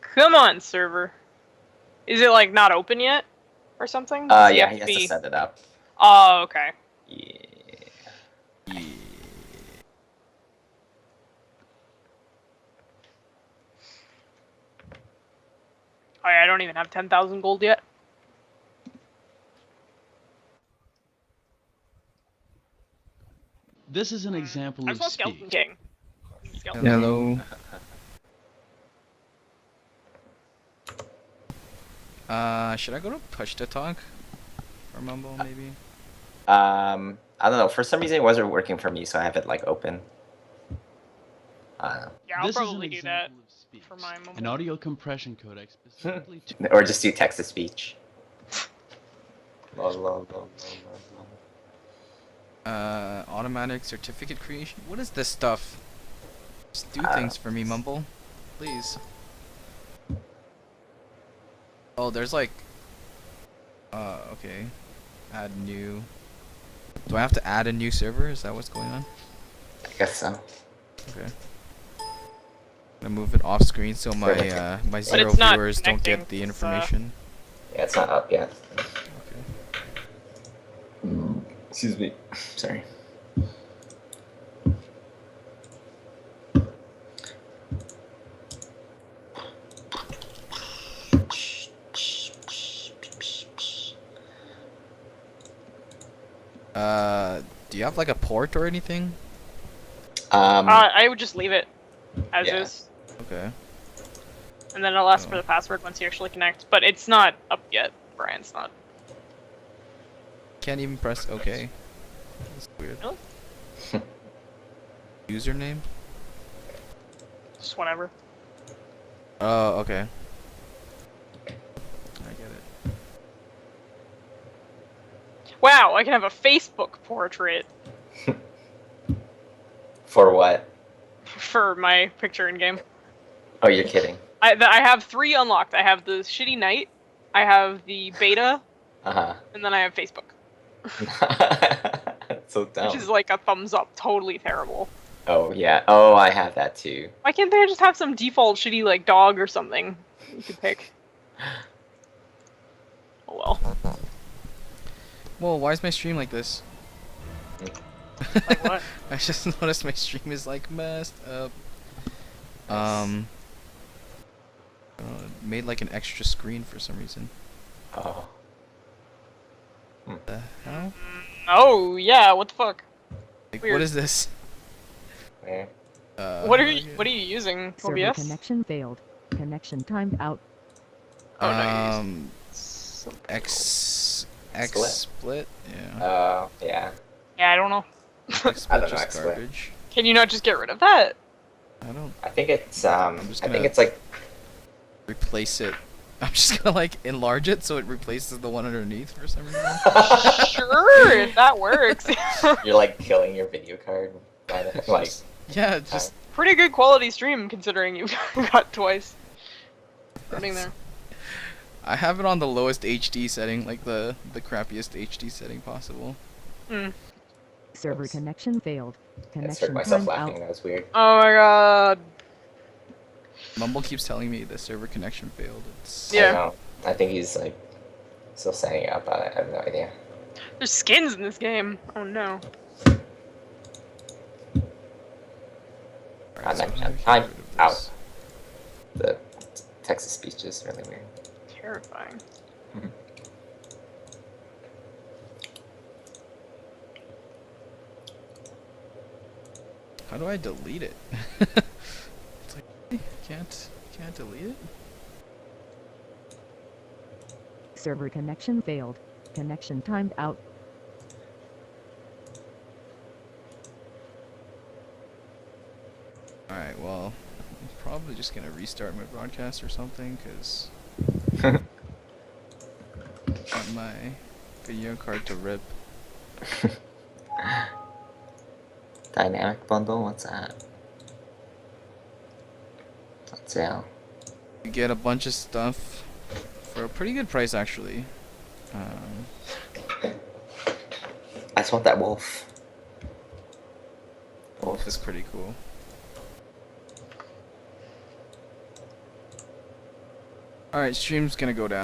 Speaker 3: Come on, server. Is it, like, not open yet? Or something? Does
Speaker 2: Yeah,
Speaker 3: have
Speaker 2: he
Speaker 3: to
Speaker 2: has to
Speaker 3: be-
Speaker 2: set it up.
Speaker 3: Oh, okay.
Speaker 2: Yeah.
Speaker 1: Yeah.
Speaker 3: Oh yeah, I don't even have 10,000 gold yet.
Speaker 4: This is an example
Speaker 3: I
Speaker 4: of
Speaker 3: saw Skeleton
Speaker 4: speak.
Speaker 3: King. Skeleton
Speaker 1: Hello. Should I go to push to talk? Or Mumble, maybe?
Speaker 2: I don't know. For some reason, it wasn't working for me, so I have it like open. I don't
Speaker 3: Yeah, I'll
Speaker 4: This is an
Speaker 3: probably do that.
Speaker 4: example of speak.
Speaker 3: for my mobile.
Speaker 4: An audio compression codec specifically to
Speaker 2: know. Or just do text to speech. Lol, lol, lol, lol, lol.
Speaker 1: Automatic certificate creation? What is this stuff? Just do
Speaker 2: I don't
Speaker 1: things
Speaker 2: know.
Speaker 1: for me, Mumble. Please. Oh, there's like... okay. Add new... Do I have to add a new server? Is that what's going on?
Speaker 2: I guess so.
Speaker 1: Okay. I'm gonna move it off screen so my my zero
Speaker 3: it's not
Speaker 1: viewers don't
Speaker 3: connecting,
Speaker 1: get the
Speaker 3: it's,
Speaker 1: information.
Speaker 2: Yeah, it's not up yet.
Speaker 1: Okay.
Speaker 2: Excuse me. Sorry.
Speaker 1: Do you have like a port or anything?
Speaker 3: I would just leave it as
Speaker 2: Yeah.
Speaker 3: is,
Speaker 1: Okay.
Speaker 3: and then it'll ask for
Speaker 1: Oh.
Speaker 3: the password once you actually connect. But it's not up yet. Brian's not.
Speaker 1: Can't even press OK. That's weird.
Speaker 3: Really?
Speaker 1: Username?
Speaker 3: Just whatever.
Speaker 1: Oh, okay. I get it.
Speaker 3: Wow, I can have a Facebook portrait
Speaker 2: For what?
Speaker 3: for my picture in game.
Speaker 2: Oh, you're kidding.
Speaker 3: I have 3 unlocked. I have the shitty knight, I have the beta,
Speaker 2: Uh
Speaker 3: and then I have Facebook,
Speaker 2: huh. So dumb.
Speaker 3: which is like a thumbs up. Totally terrible.
Speaker 2: Oh yeah. Oh, I have that too.
Speaker 3: Why can't they just have some default shitty like dog or something you could pick? Oh well.
Speaker 1: Whoa, why is my stream like this?
Speaker 3: Like what?
Speaker 1: I just noticed my stream is like messed up.
Speaker 2: Nice.
Speaker 1: I don't know, it made like an extra screen for some reason.
Speaker 2: Oh.
Speaker 1: The hell?
Speaker 3: Oh yeah, what the fuck?
Speaker 1: Like,
Speaker 3: Weird.
Speaker 1: what is this?
Speaker 2: Yeah.
Speaker 3: What are
Speaker 1: how do I
Speaker 3: you
Speaker 1: get-
Speaker 3: What are you using?
Speaker 5: Server
Speaker 3: OBS?
Speaker 5: connection failed. Connection timed out.
Speaker 3: Oh no, you're
Speaker 1: Um,
Speaker 3: using
Speaker 1: X
Speaker 2: Split?
Speaker 1: split. Yeah.
Speaker 2: Yeah.
Speaker 3: Yeah, I don't know.
Speaker 1: X
Speaker 2: I don't
Speaker 1: split
Speaker 2: know,
Speaker 1: just
Speaker 2: X split.
Speaker 1: garbage.
Speaker 3: Can you not just get rid of that?
Speaker 1: I don't
Speaker 2: I think it's
Speaker 1: just
Speaker 2: I think
Speaker 1: gonna-
Speaker 2: it's like
Speaker 1: replace it. I'm just gonna like enlarge it so it replaces the one underneath for some reason.
Speaker 3: Sure, if that works.
Speaker 2: you're like killing your video card by the, like
Speaker 1: Yeah, just
Speaker 3: Pretty good quality stream considering you got twice running there.
Speaker 1: I have it on the lowest HD setting, like the crappiest HD setting possible.
Speaker 3: Hmm.
Speaker 5: Server
Speaker 2: Oops.
Speaker 5: connection failed.
Speaker 2: I just heard
Speaker 5: Connection
Speaker 2: myself
Speaker 5: timed
Speaker 2: laughing.
Speaker 5: out.
Speaker 2: That was weird.
Speaker 3: Oh my god.
Speaker 1: Mumble keeps telling me the server connection failed. It's
Speaker 3: Yeah.
Speaker 2: I know. I think he's like still setting it up. I have no idea.
Speaker 3: There's skins in this game. Oh no.
Speaker 1: Alright, so
Speaker 2: I'm
Speaker 1: how do we get
Speaker 2: I'm
Speaker 1: rid of
Speaker 2: out.
Speaker 1: this?
Speaker 2: The text to speech is really weird.
Speaker 3: Terrifying.
Speaker 1: How do I delete it? It's like can't delete it.
Speaker 5: Server connection failed. Connection timed out.
Speaker 1: Alright, well, I'm probably just gonna restart my broadcast or something, cause I want my video card to rip.
Speaker 2: Dynamic bundle. What's that? On sale.
Speaker 1: You get a bunch of stuff for a pretty good price, actually.
Speaker 2: I just want that wolf.
Speaker 1: Wolf is pretty cool. Alright, stream's gonna go down.